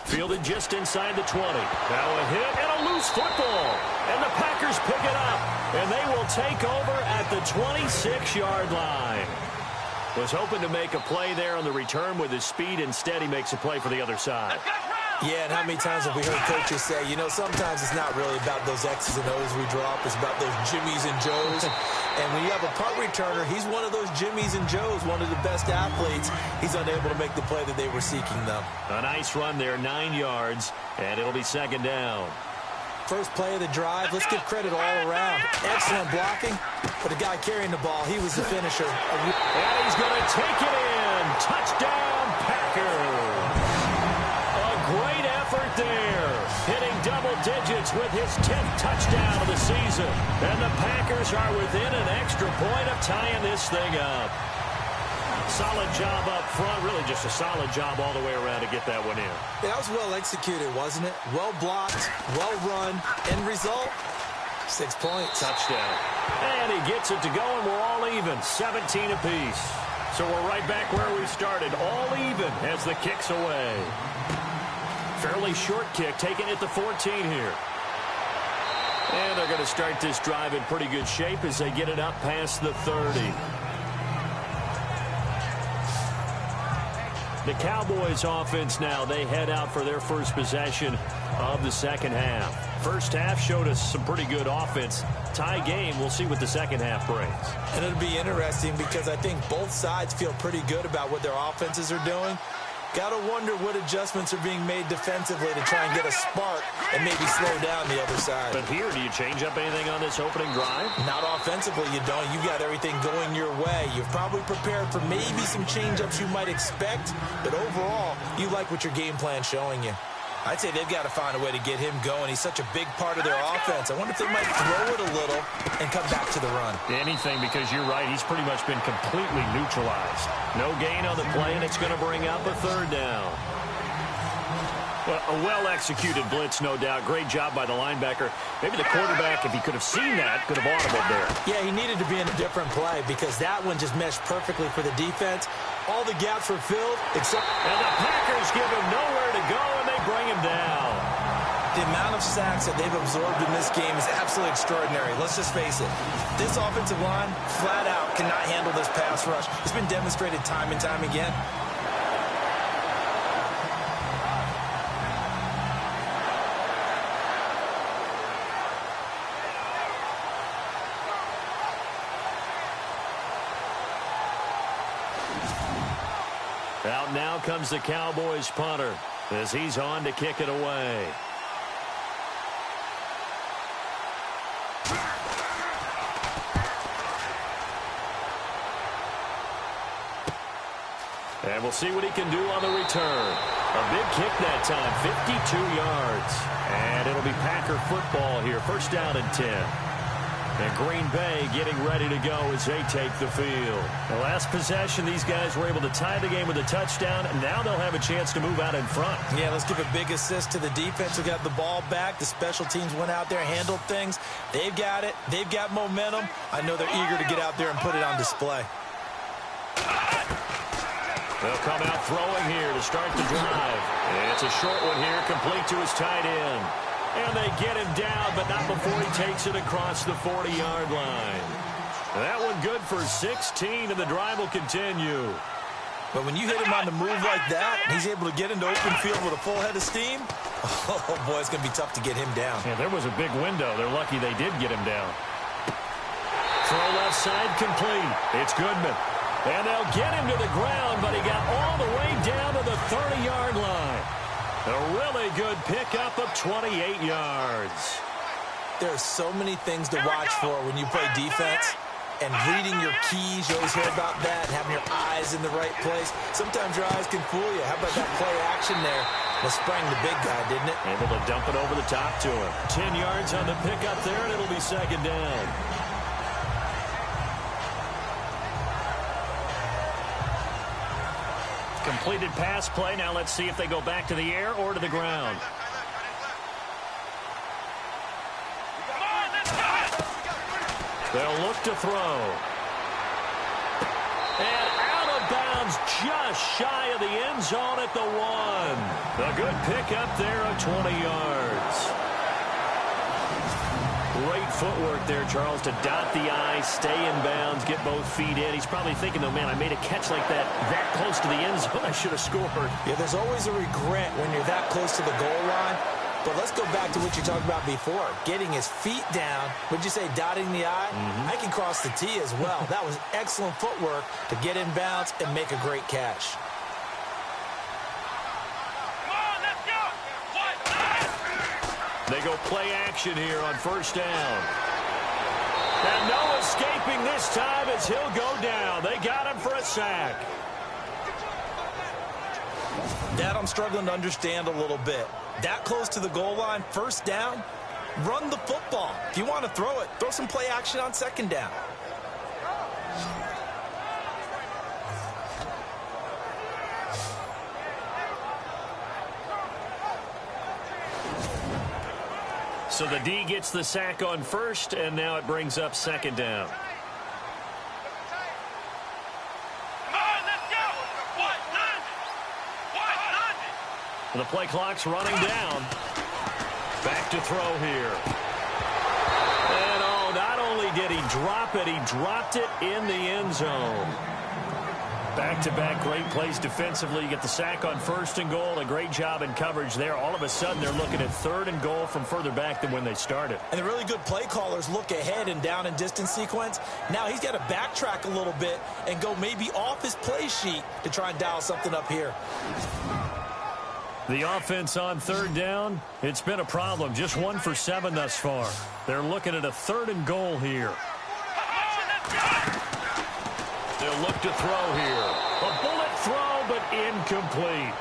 Fielded just inside the 20. Now a hit and a loose football. And the Packers pick it up. And they will take over at the 26-yard line. Was hoping to make a play there on the return with his speed. Instead, he makes a play for the other side. Yeah, and how many times have we heard coaches say, you know, sometimes it's not really about those X's and O's we drop. It's about those Jimmies and Joes. And when you have a punt returner, he's one of those Jimmies and Joes, one of the best athletes. He's unable to make the play that they were seeking, though. A nice run there, 9 yards, and it'll be 2nd down. First play of the drive. Let's give credit all around. Excellent blocking. But the guy carrying the ball, he was the finisher. And he's going to take it in. Touchdown, Packers. A great effort there. Hitting double digits with his 10th touchdown of the season. And the Packers are within an extra point of tying this thing up. Solid job up front. Really just a solid job all the way around to get that one in. Yeah, that was well executed, wasn't it? Well blocked, well run. End result, 6 points. Touchdown. And he gets it to go, and we're all even. 17 apiece. So we're right back where we started. All even as the kick's away. Fairly short kick, taking it to 14 here. And they're going to start this drive in pretty good shape as they get it up past the 30. The Cowboys offense now, they head out for their first possession of the second half. First half showed us some pretty good offense. Tie game, we'll see what the second half brings. And it'll be interesting because I think both sides feel pretty good about what their offenses are doing. Got to wonder what adjustments are being made defensively to try and get a spark and maybe slow down the other side. But here, do you change up anything on this opening drive? Not offensively, you don't. You got everything going your way. You've probably prepared for maybe some change-ups you might expect, but overall, you like what your game plan's showing you. I'd say they've got to find a way to get him going. He's such a big part of their offense. I wonder if they might throw it a little and come back to the run. Anything, because you're right. He's pretty much been completely neutralized. No gain on the play, and it's going to bring up a 3rd down. Well, a well-executed blitz, no doubt. Great job by the linebacker. Maybe the quarterback, if he could have seen that, could have audibled there. Yeah, he needed to be in a different play because that one just meshed perfectly for the defense. All the gaps were filled except... And the Packers give him nowhere to go, and they bring him down. The amount of sacks that they've absorbed in this game is absolutely extraordinary. Let's just face it. This offensive line, flat out, cannot handle this pass rush. It's been demonstrated time and time again. Out now comes the Cowboys punter as he's on to kick it away. And we'll see what he can do on the return. A big kick that time, 52 yards. And it'll be Packer football here, first down and 10. And Green Bay getting ready to go as they take the field. The last possession, these guys were able to tie the game with a touchdown, and now they'll have a chance to move out in front. Yeah, let's give a big assist to the defense who got the ball back. The special teams went out there, handled things. They've got it. They've got momentum. I know they're eager to get out there and put it on display. They'll come out throwing here to start the drive. It's a short one here, complete to his tight end. And they get him down, but not before he takes it across the 40-yard line. That one good for 16, and the drive will continue. But when you hit him on the move like that, and he's able to get into open field with a full head of steam, oh, boy, it's going to be tough to get him down. Yeah, there was a big window. They're lucky they did get him down. Throw left side complete. It's Goodman. And they'll get him to the ground, but he got all the way down to the 30-yard line. A really good pickup of 28 yards. There are so many things to watch for when you play defense. And reading your keys, you always hear about that, and having your eyes in the right place. Sometimes your eyes can fool you. How about that play action there? That sprang the big guy, didn't it? Able to dump it over the top to him. 10 yards on the pickup there, and it'll be second down. Completed pass play. Now let's see if they go back to the air or to the ground. They'll look to throw. And out of bounds just shy of the end zone at the 1. A good pickup there of 20 yards. Great footwork there, Charles, to dot the I, stay in bounds, get both feet in. He's probably thinking, though, man, I made a catch like that close to the end zone. I should have scored. Yeah, there's always a regret when you're that close to the goal line. But let's go back to what you talked about before, getting his feet down. Would you say dotting the I? I can cross the T as well. That was excellent footwork to get in bounds and make a great catch. They go play action here on first down. And no escaping this time as he'll go down. They got him for a sack. That I'm struggling to understand a little bit. That close to the goal line, first down, run the football. If you want to throw it, throw some play action on second down. So the D gets the sack on first, and now it brings up second down. The play clock's running down. Back to throw here. And oh, not only did he drop it, he dropped it in the end zone. Back-to-back great plays defensively. You get the sack on first and goal. A great job in coverage there. All of a sudden, they're looking at third and goal from further back than when they started. And the really good play callers look ahead and down and distance sequence. Now he's got to backtrack a little bit and go maybe off his play sheet to try and dial something up here. The offense on third down, it's been a problem. Just 1 for 7 thus far. They're looking at a third and goal here. They'll look to throw here. A bullet throw, but incomplete.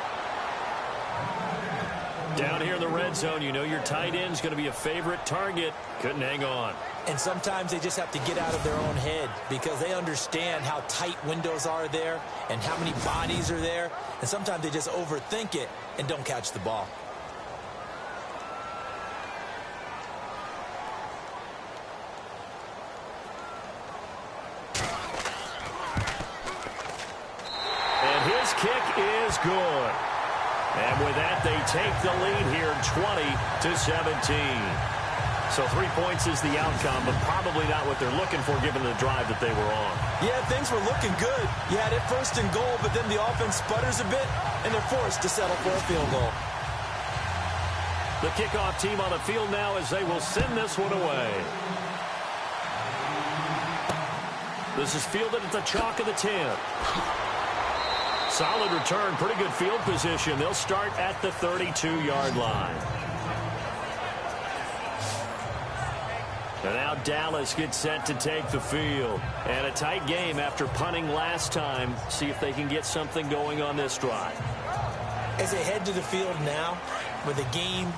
Down here in the red zone, you know your tight end's going to be a favorite target. Couldn't hang on. And sometimes they just have to get out of their own head because they understand how tight windows are there and how many bodies are there. And sometimes they just overthink it and don't catch the ball. And his kick is good. And with that, they take the lead here 20-17. So 3 points is the outcome, but probably not what they're looking for given the drive that they were on. Yeah, things were looking good. You had it first and goal, but then the offense sputters a bit, and they're forced to settle for a field goal. The kickoff team on the field now as they will send this one away. This is fielded at the chalk of the 10. Solid return, pretty good field position. They'll start at the 32-yard line. And now Dallas gets set to take the field. And a tight game after punting last time. See if they can get something going on this drive. As they head to the field now, with a game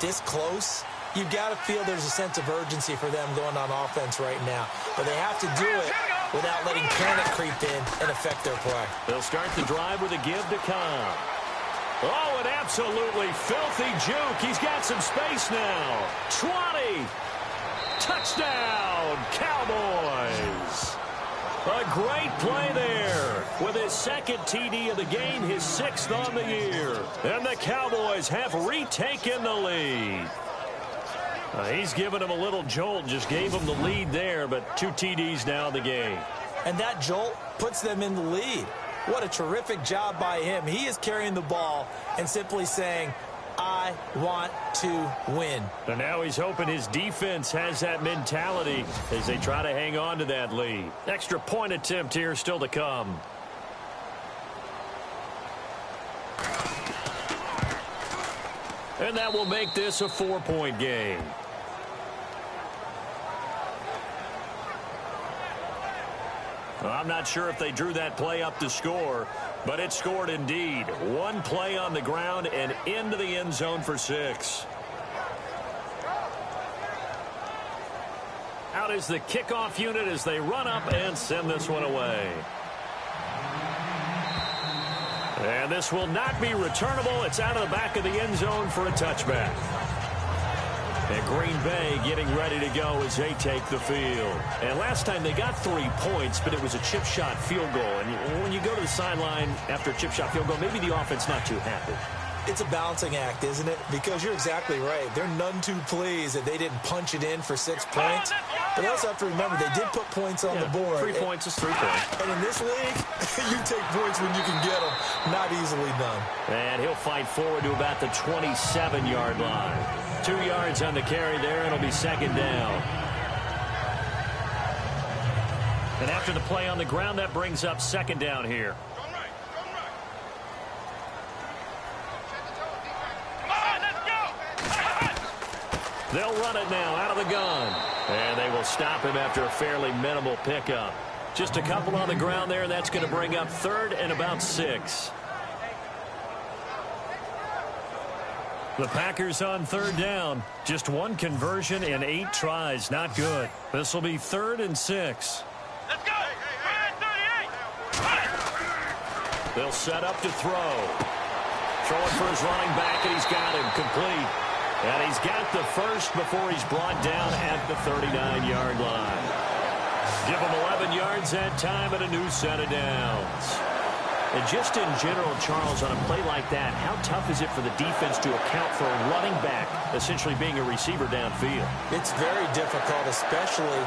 this close, you've got to feel there's a sense of urgency for them going on offense right now. But they have to do it without letting panic creep in and affect their play. They'll start the drive with a give to Cobb. Oh, an absolutely filthy juke. He's got some space now. 20. Touchdown, Cowboys. A great play there with his second TD of the game, his 6th on the year. And the Cowboys have retaken the lead. He's given him a little jolt, just gave him the lead there, but 2 TDs now in the game. And that jolt puts them in the lead. What a terrific job by him. He is carrying the ball and simply saying, I want to win. And now he's hoping his defense has that mentality as they try to hang on to that lead. Extra point attempt here still to come. And that will make this a 4-point game. I'm not sure if they drew that play up to score, but it scored indeed. One play on the ground and into the end zone for 6. Out is the kickoff unit as they run up and send this one away. And this will not be returnable. It's out of the back of the end zone for a touchback. And Green Bay getting ready to go as they take the field. And last time they got 3 points, but it was a chip shot field goal. And when you go to the sideline after a chip shot field goal, maybe the offense not too happy. It's a balancing act, isn't it? Because you're exactly right. They're none too pleased that they didn't punch it in for 6 points. But they also have to remember they did put points on the board. 3 points is 3 points. And in this league, you take points when you can get them. Not easily done. And he'll fight forward to about the 27-yard line. 2 yards on the carry there, and it'll be 2nd down. And after the play on the ground, that brings up 2nd down here. They'll run it now out of the gun. And they will stop him after a fairly minimal pickup. Just a couple on the ground there. That's going to bring up 3rd and about 6. The Packers on 3rd down. Just 1 conversion in 8 tries. Not good. This will be 3rd and 6. Let's go. 38. They'll set up to throw. Throwing for his running back, and he's got him complete. And he's got the first before he's brought down at the 39-yard line. Give him 11 yards that time and a new set of downs. And just in general, Charles, on a play like that, how tough is it for the defense to account for a running back essentially being a receiver downfield? It's very difficult, especially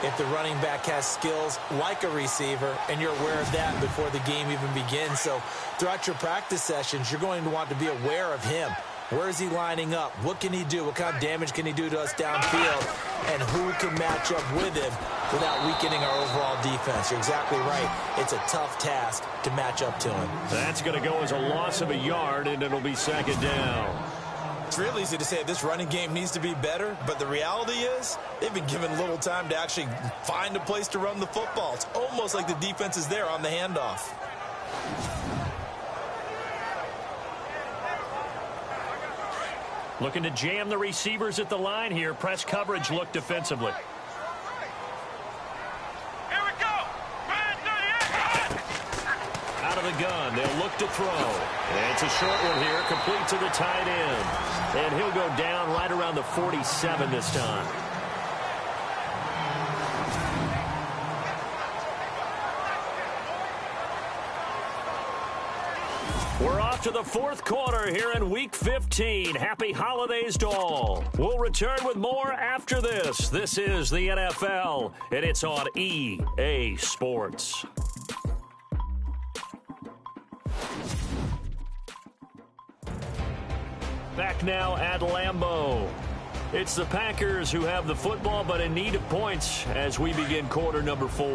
if the running back has skills like a receiver, and you're aware of that before the game even begins. So throughout your practice sessions, you're going to want to be aware of him. Where is he lining up? What can he do? What kind of damage can he do to us downfield? And who can match up with him without weakening our overall defense? You're exactly right. It's a tough task to match up to him. That's going to go as a loss of a yard, and it'll be 2nd down. It's real easy to say this running game needs to be better, but the reality is they've been given little time to actually find a place to run the football. It's almost like the defense is there on the handoff. Looking to jam the receivers at the line here. Press coverage look defensively. Here we go. Out of the gun. They'll look to throw. And it's a short one here. Complete to the tight end. And he'll go down right around the 47 this time. We're off to the 4th quarter here in Week 15. Happy holidays to all. We'll return with more after this. This is the NFL, and it's on EA Sports. Back now at Lambeau. It's the Packers who have the football, but in need of points as we begin quarter number 4.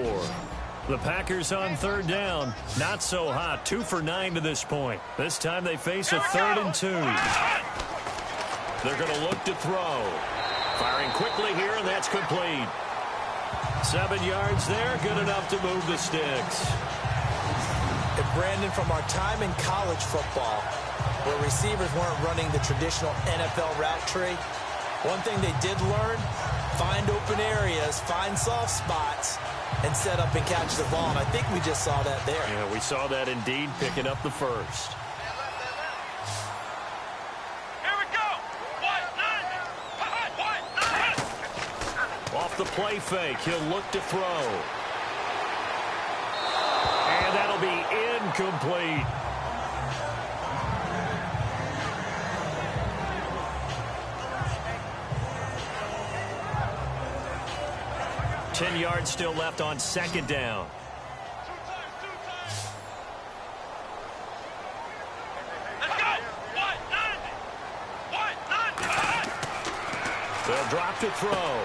The Packers on third down. Not so hot. 2 for 9 to this point. This time they face a 3rd and 2. They're going to look to throw. Firing quickly here, and that's complete. 7 yards there. Good enough to move the sticks. And Brandon, from our time in college football, where receivers weren't running the traditional NFL route tree, one thing they did learn, find open areas, find soft spots, and set up and catch the ball. And I think we just saw that there. Yeah, we saw that indeed, picking up the first. Here we go. Off the play fake, he'll look to throw. And that'll be incomplete. Ten yards still left on second down. Let's go. They'll drop to throw.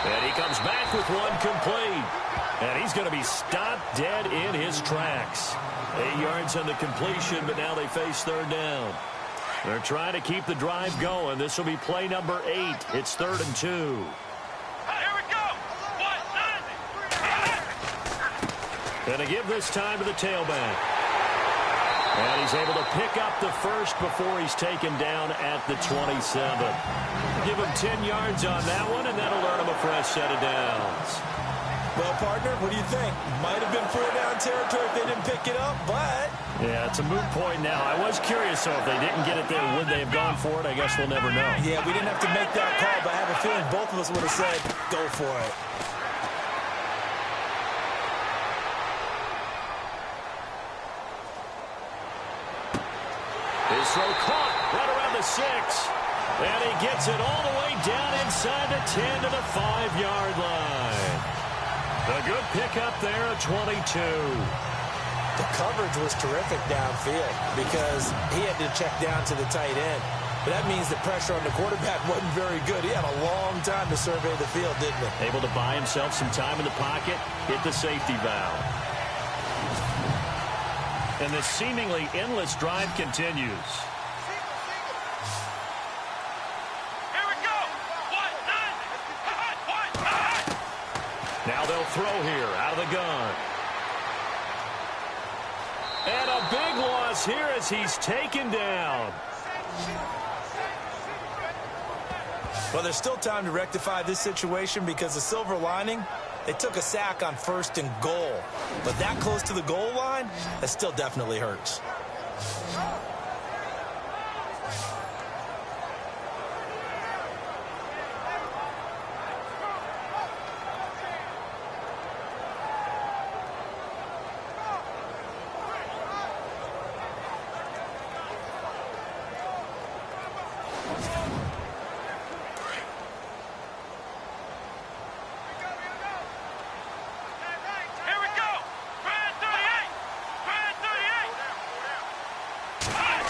And he comes back with one complete. And he's going to be stopped dead in his tracks. 8 yards on the completion, but now they face third down. They're trying to keep the drive going. This will be play number 8. It's 3rd and 2. Here we go. Going to give this time to the tailback. And he's able to pick up the first before he's taken down at the 27. Give him 10 yards on that one, and that'll earn him a fresh set of downs. Well, partner, what do you think? Might have been 4-down territory if they didn't pick it up, but... Yeah, it's a moot point now. I was curious, so if they didn't get it there, would they have gone for it? I guess we'll never know. Yeah, we didn't have to make that call, but I have a feeling both of us would have said, go for it. His throw caught right around the 6. And he gets it all the way down inside the 10 to the 5-yard line. A good pickup there at 22. The coverage was terrific downfield because he had to check down to the tight end. But that means the pressure on the quarterback wasn't very good. He had a long time to survey the field, didn't he? Able to buy himself some time in the pocket, hit the safety valve. And the seemingly endless drive continues. Now they'll throw here out of the gun. And a big loss here as he's taken down. Well, there's still time to rectify this situation because the silver lining, they took a sack on 1st and goal. But that close to the goal line, that still definitely hurts.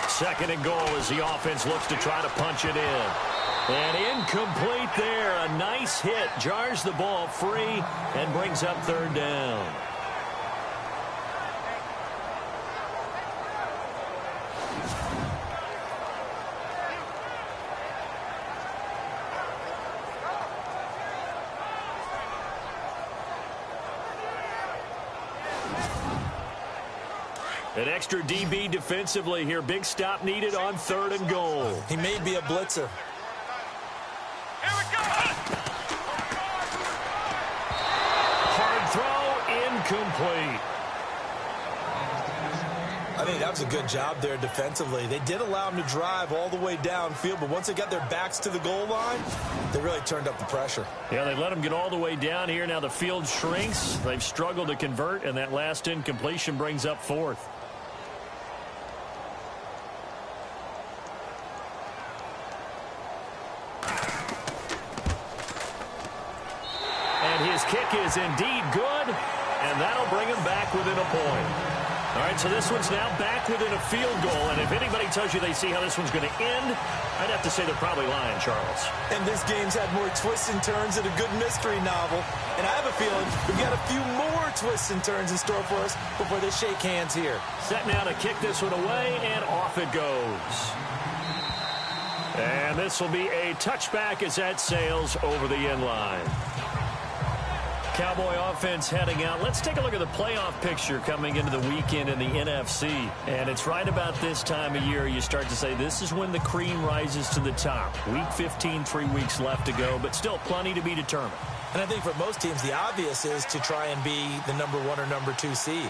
Second and goal as the offense looks to try to punch it in. And incomplete there. A nice hit. Jars the ball free and brings up 3rd down. An extra DB defensively here. Big stop needed on 3rd and goal. He may be a blitzer. Here we go. Hard throw, incomplete. I think that was a good job there defensively. They did allow him to drive all the way downfield, but once they got their backs to the goal line, they really turned up the pressure. Yeah, they let him get all the way down here. Now the field shrinks. They've struggled to convert, and that last incompletion brings up 4th. And his kick is indeed good, and that'll bring him back within a point. All right, so this one's now back within a field goal, and if anybody tells you they see how this one's going to end, I'd have to say they're probably lying, Charles. And this game's had more twists and turns than a good mystery novel. And I have a feeling we've got a few more twists and turns in store for us before they shake hands here. Set now to kick this one away, and off it goes. And this will be a touchback as that sails over the end line. Cowboy offense heading out. Let's take a look at the playoff picture coming into the weekend in the NFC. And it's right about this time of year you start to say this is when the cream rises to the top. Week 15, 3 weeks left to go, but still plenty to be determined. And I think for most teams, the obvious is to try and be the number 1 or number 2 seed.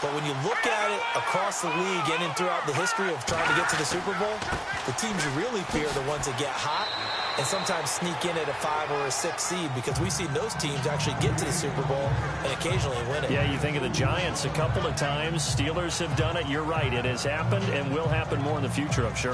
But when you look at it across the league and throughout the history of trying to get to the Super Bowl, the teams you really fear are the ones that get hot and sometimes sneak in at a 5 or a 6 seed, because we've seen those teams actually get to the Super Bowl and occasionally win it. Yeah, you think of the Giants a couple of times. Steelers have done it. You're right. It has happened and will happen more in the future, I'm sure.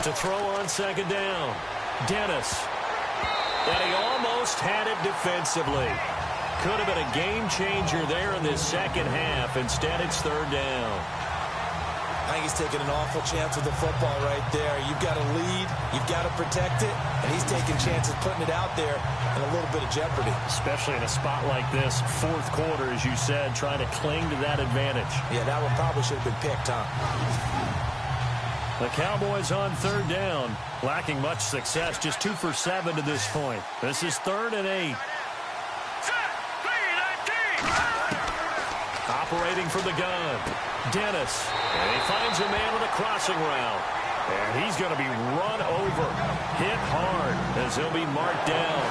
To throw on second down, Dennis. And he almost had it defensively. Could have been a game changer there in this second half. Instead, it's third down. I think he's taking an awful chance with the football right there. You've got to lead, you've got to protect it, and he's taking chances putting it out there in a little bit of jeopardy. Especially in a spot like this, fourth quarter, as you said, trying to cling to that advantage. Yeah, that one probably should have been picked, huh? The Cowboys on third down, lacking much success, just 2 for 7 to this point. This is 3rd and 8. Operating from the gun, Dennis. And he finds a man on a crossing route. And he's going to be run over, hit hard, as he'll be marked down.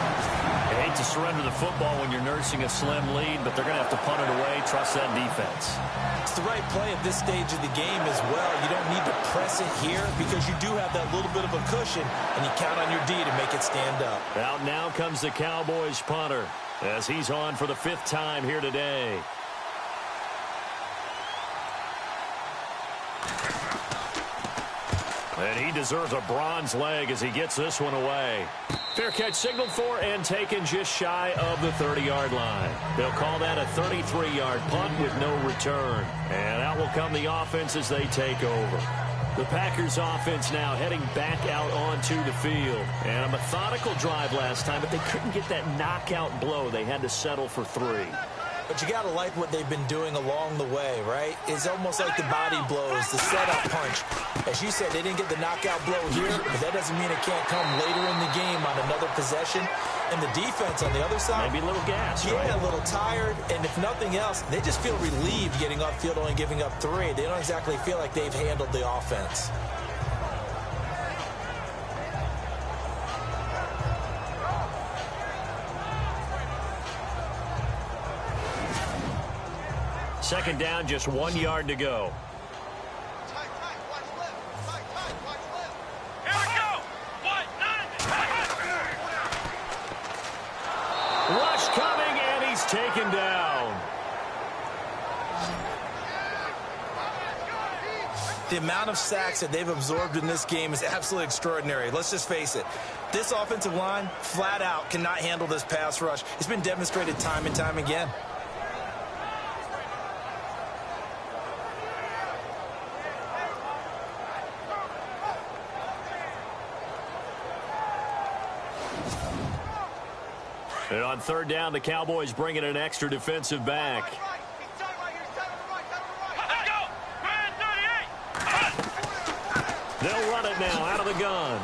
You hate to surrender the football when you're nursing a slim lead, but they're going to have to punt it away. Trust that defense. It's the right play at this stage of the game as well. You don't need to press it here because you do have that little bit of a cushion, and you count on your D to make it stand up. Out now comes the Cowboys punter as he's on for the 5th time here today. And he deserves a bronze leg as he gets this one away. Fair catch signaled for and taken just shy of the 30-yard line. They'll call that a 33-yard punt with no return. And out will come the offense as they take over. The Packers offense now heading back out onto the field. And a methodical drive last time, but they couldn't get that knockout blow. They had to settle for 3. But you got to like what they've been doing along the way, right? It's almost like the body blows, the setup punch. As you said, they didn't get the knockout blow here, but that doesn't mean it can't come later in the game on another possession. And the defense on the other side, maybe a little gas, yeah, right? A little tired. And if nothing else, they just feel relieved getting off field, only giving up 3. They don't exactly feel like they've handled the offense. Second down, just 1 yard to go. Here we go. Rush coming, and he's taken down. The amount of sacks that they've absorbed in this game is absolutely extraordinary. Let's just face it. This offensive line, flat out, cannot handle this pass rush. It's been demonstrated time and time again. And on third down, the Cowboys bring in an extra defensive back. Let's go. They'll run it now out of the gun.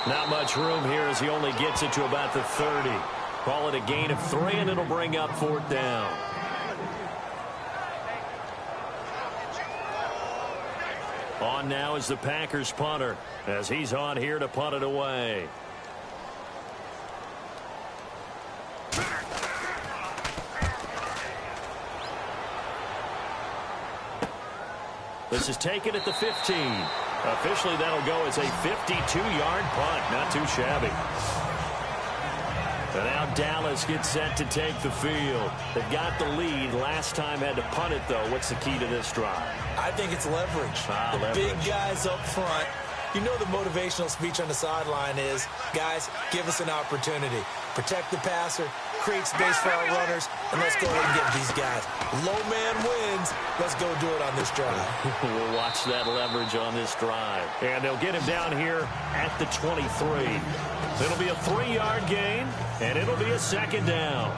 Not much room here as he only gets it to about the 30. Call it a gain of 3, and it'll bring up 4th down. On now is the Packers punter as he's on here to punt it away. This is taken at the 15. Officially, that'll go as a 52-yard punt. Not too shabby. And now Dallas gets set to take the field. They've got the lead. Last time had to punt it, though. What's the key to this drive? I think it's leverage. Leverage. Big guys up front. You know the motivational speech on the sideline is, guys, give us an opportunity. Protect the passer, create space for our runners, and let's go ahead and get these guys. Low man wins. Let's go do it on this drive. We'll watch that leverage on this drive. And they'll get him down here at the 23. It'll be a 3-yard gain, and it'll be a second down.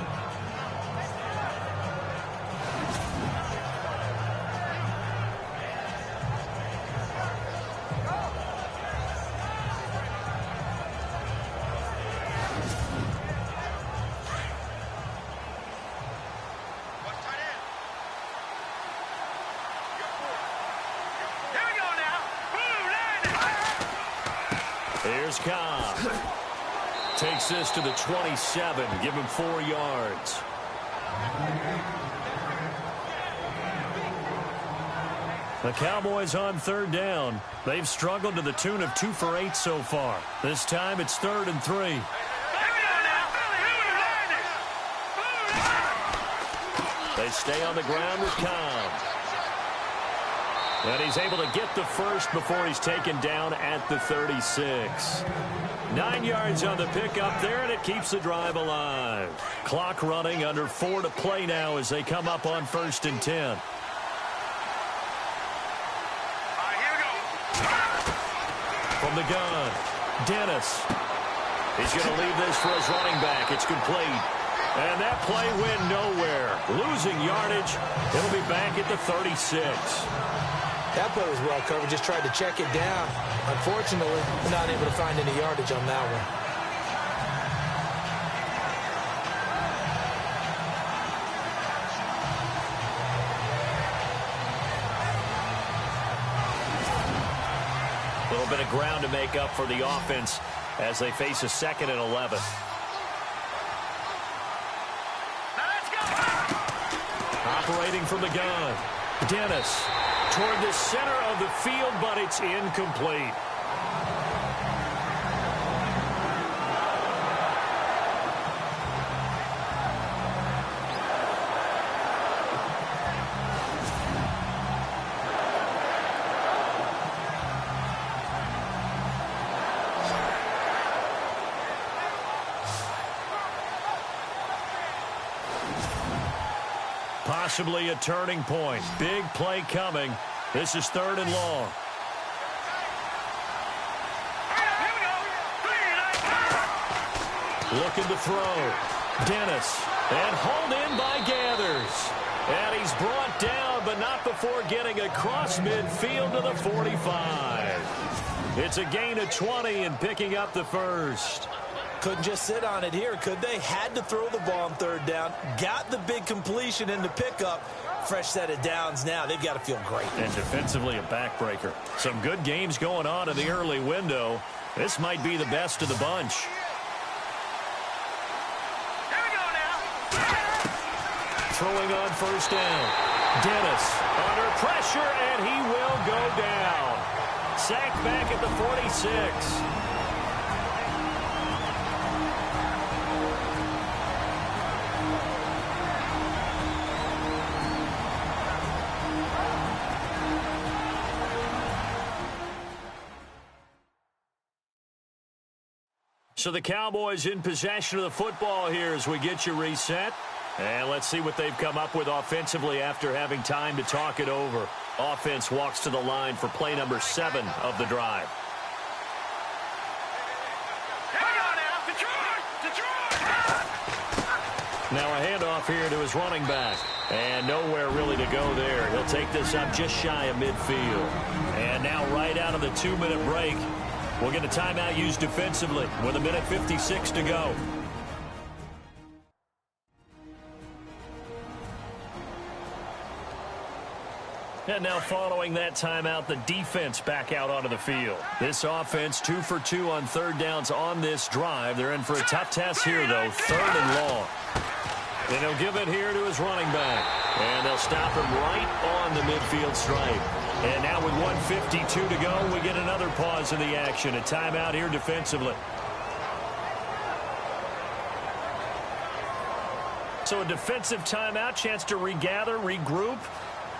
Here's Cobb. Takes this to the 27. Give him 4 yards. The Cowboys on 3rd down. They've struggled to the tune of 2 for 8 so far. This time it's 3rd and 3. They stay on the ground with Cobb. And he's able to get the first before he's taken down at the 36. 9 yards on the pickup there, and it keeps the drive alive. Clock running, under 4 to play now as they come up on 1st and 10. From the gun, Dennis. He's going to leave this for his running back. It's complete. And that play went nowhere. Losing yardage. It'll be back at the 36. That play was well covered. Just tried to check it down. Unfortunately, not able to find any yardage on that one. A little bit of ground to make up for the offense as they face a 2nd and 11. Operating from the gun. Dennis toward the center of the field, but it's incomplete. Possibly a turning point. Big play coming. This is 3rd and long. Looking to throw. Dennis. And hauled in by Gathers. And he's brought down, but not before getting across midfield to the 45. It's a gain of 20 and picking up the first. Couldn't just sit on it here, could they? Had to throw the ball on 3rd down. Got the big completion in the pickup. Fresh set of downs now. They've got to feel great. And defensively a backbreaker. Some good games going on in the early window. This might be the best of the bunch. Here we go now. Throwing on 1st down. Dennis under pressure, and he will go down. Sacked back at the 46. So the Cowboys in possession of the football here as we get you reset. And let's see what they've come up with offensively after having time to talk it over. Offense walks to the line for play number 7 of the drive. Now a handoff here to his running back. And nowhere really to go there. He'll take this up just shy of midfield. And now right out of the 2-minute break, we'll get a timeout used defensively with 1:56 to go. And now following that timeout, the defense back out onto the field. This offense 2 for 2 on 3rd downs on this drive. They're in for a tough test here, though, 3rd and long. And he'll give it here to his running back. And they'll stop him right on the midfield stripe. And now with 1:52 to go, we get another pause in the action. A timeout here defensively. So a defensive timeout, chance to regather, regroup,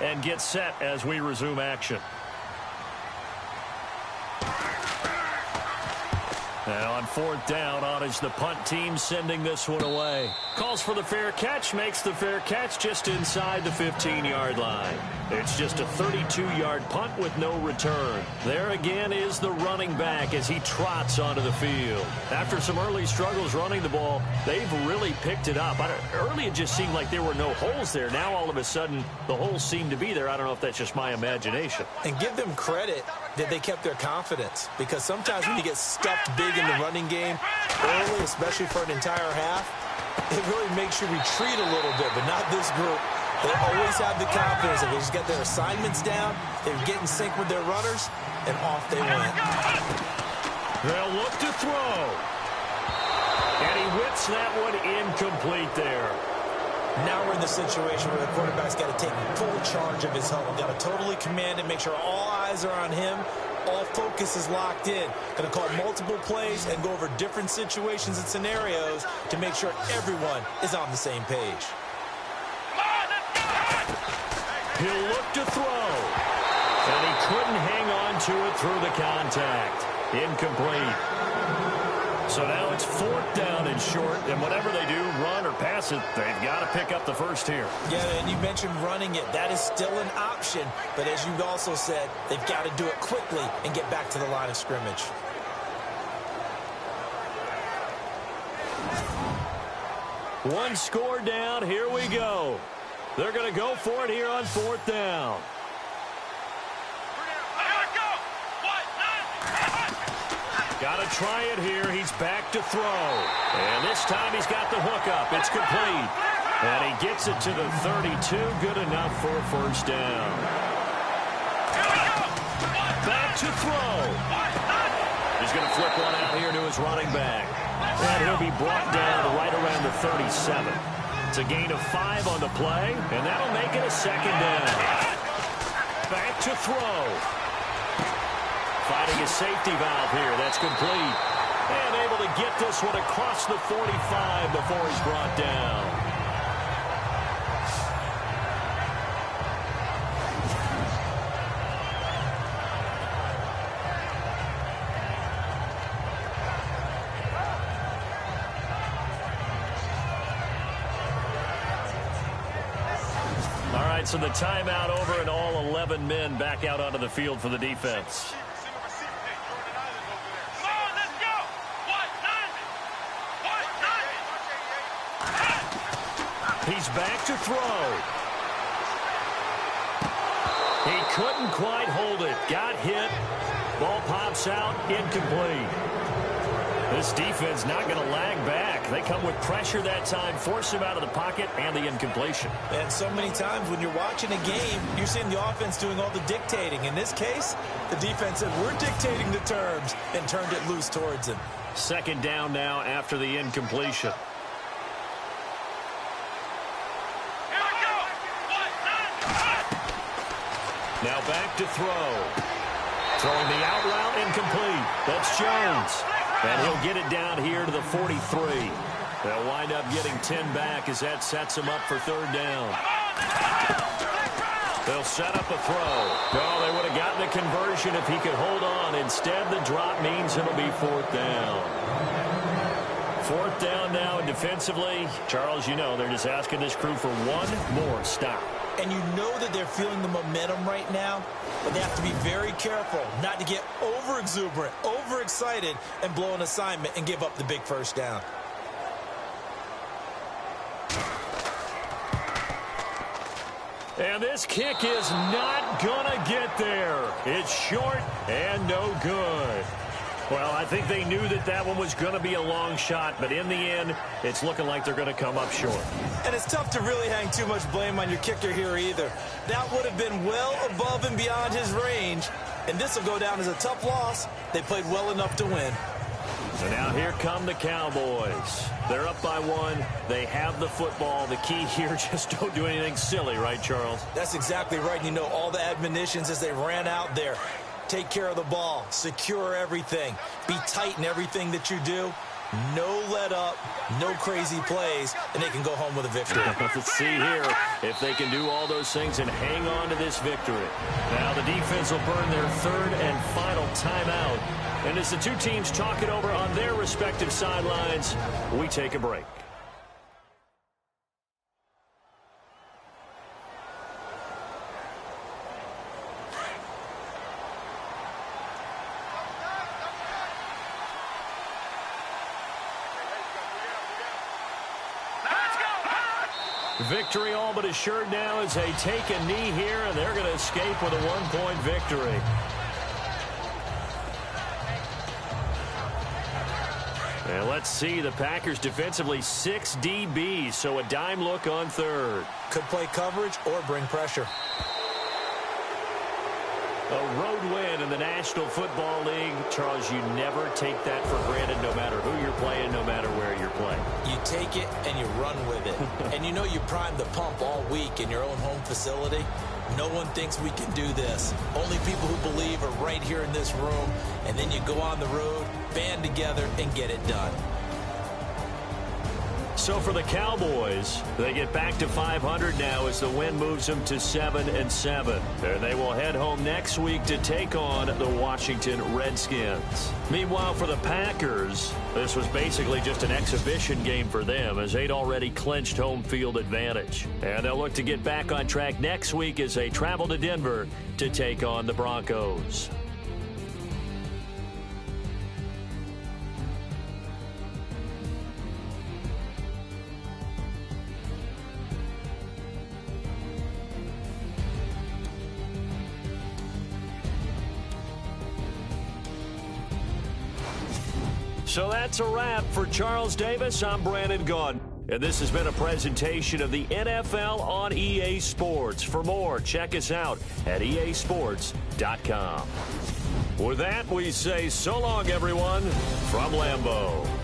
and get set as we resume action. And on fourth down, on is the punt team sending this one away. Calls for the fair catch, makes the fair catch just inside the 15-yard line. It's just a 32-yard punt with no return. There again is the running back as he trots onto the field. After some early struggles running the ball, they've really picked it up. Early it just seemed like there were no holes there. Now all of a sudden the holes seem to be there. I don't know if that's just my imagination. And give them credit that they kept their confidence, because sometimes when you get stuffed big in the running game early, especially for an entire half, it really makes you retreat a little bit, but not this group. They always have the confidence that they just got their assignments down, they get in sync with their runners, and off they went. They'll look to throw. And he whips that one incomplete there. Now we're in the situation where the quarterback's got to take full charge of his huddle. Got to totally command it, make sure all eyes are on him. All focus is locked in. Going to call multiple plays and go over different situations and scenarios to make sure everyone is on the same page. He'll look to throw. And he couldn't hang on to it through the contact. Incomplete. So now it's fourth down and short, and whatever they do, run or pass it, they've got to pick up the first here. Yeah, and you mentioned running it. That is still an option, but as you also said, they've got to do it quickly and get back to the line of scrimmage. One score down, here we go. They're going to go for it here on fourth down. Got to try it here. He's back to throw. And this time he's got the hook up. It's complete. And he gets it to the 32. Good enough for a first down. Back to throw. He's going to flip one out here to his running back. And he'll be brought down right around the 37. It's a gain of 5 on the play. And that'll make it a second down. Back to throw. Finding a safety valve here. That's complete. And able to get this one across the 45 before he's brought down. All right, so the timeout over and all 11 men back out onto the field for the defense. He's back to throw. He couldn't quite hold it. Got hit. Ball pops out. Incomplete. This defense not going to lag back. They come with pressure that time, force him out of the pocket, and the incompletion. And so many times when you're watching a game, you're seeing the offense doing all the dictating. In this case, the defense said, we're dictating the terms, and turned it loose towards him. Second down now after the incompletion. Now back to throw. Throwing the out route, incomplete. That's Jones. And he'll get it down here to the 43. They'll wind up getting 10 back as that sets him up for third down. They'll set up a throw. No, they would have gotten the conversion if he could hold on. Instead, the drop means it'll be fourth down. Fourth down now, and defensively, Charles, you know, they're just asking this crew for one more stop. And you know that they're feeling the momentum right now, but they have to be very careful not to get over-exuberant, overexcited, and blow an assignment and give up the big first down. And this kick is not gonna get there. It's short and no good. Well, I think they knew that that one was going to be a long shot, but in the end, it's looking like they're going to come up short. And it's tough to really hang too much blame on your kicker here either. That would have been well above and beyond his range, and this will go down as a tough loss. They played well enough to win. So now here come the Cowboys. They're up by 1. They have the football. The key here, just don't do anything silly, right, Charles? That's exactly right. You know, all the admonitions as they ran out there. Take care of the ball. Secure everything. Be tight in everything that you do. No let up, no crazy plays, and they can go home with a victory. Let's see here if they can do all those things and hang on to this victory. Now the defense will burn their third and final timeout And as the two teams talk it over on their respective sidelines, we take a break. Victory all but assured now as they take a knee here, and they're going to escape with a one-point victory. And let's see, the Packers defensively 6 DBs, so a dime look on third. Could play coverage or bring pressure. A road win in the National Football League. Charles, you never take that for granted no matter who you're playing, no matter where you're playing. You take it and you run with it. And you know you primed the pump all week in your own home facility. No one thinks we can do this. Only people who believe are right here in this room. And then you go on the road, band together, and get it done. So for the Cowboys, they get back to 500 now as the win moves them to 7-7. And they will head home next week to take on the Washington Redskins. Meanwhile, for the Packers, this was basically just an exhibition game for them as they'd already clinched home field advantage. And they'll look to get back on track next week as they travel to Denver to take on the Broncos. So that's a wrap. For Charles Davis, I'm Brandon Gaudin. And this has been a presentation of the NFL on EA Sports. For more, check us out at easports.com. With that, we say so long, everyone, from Lambeau.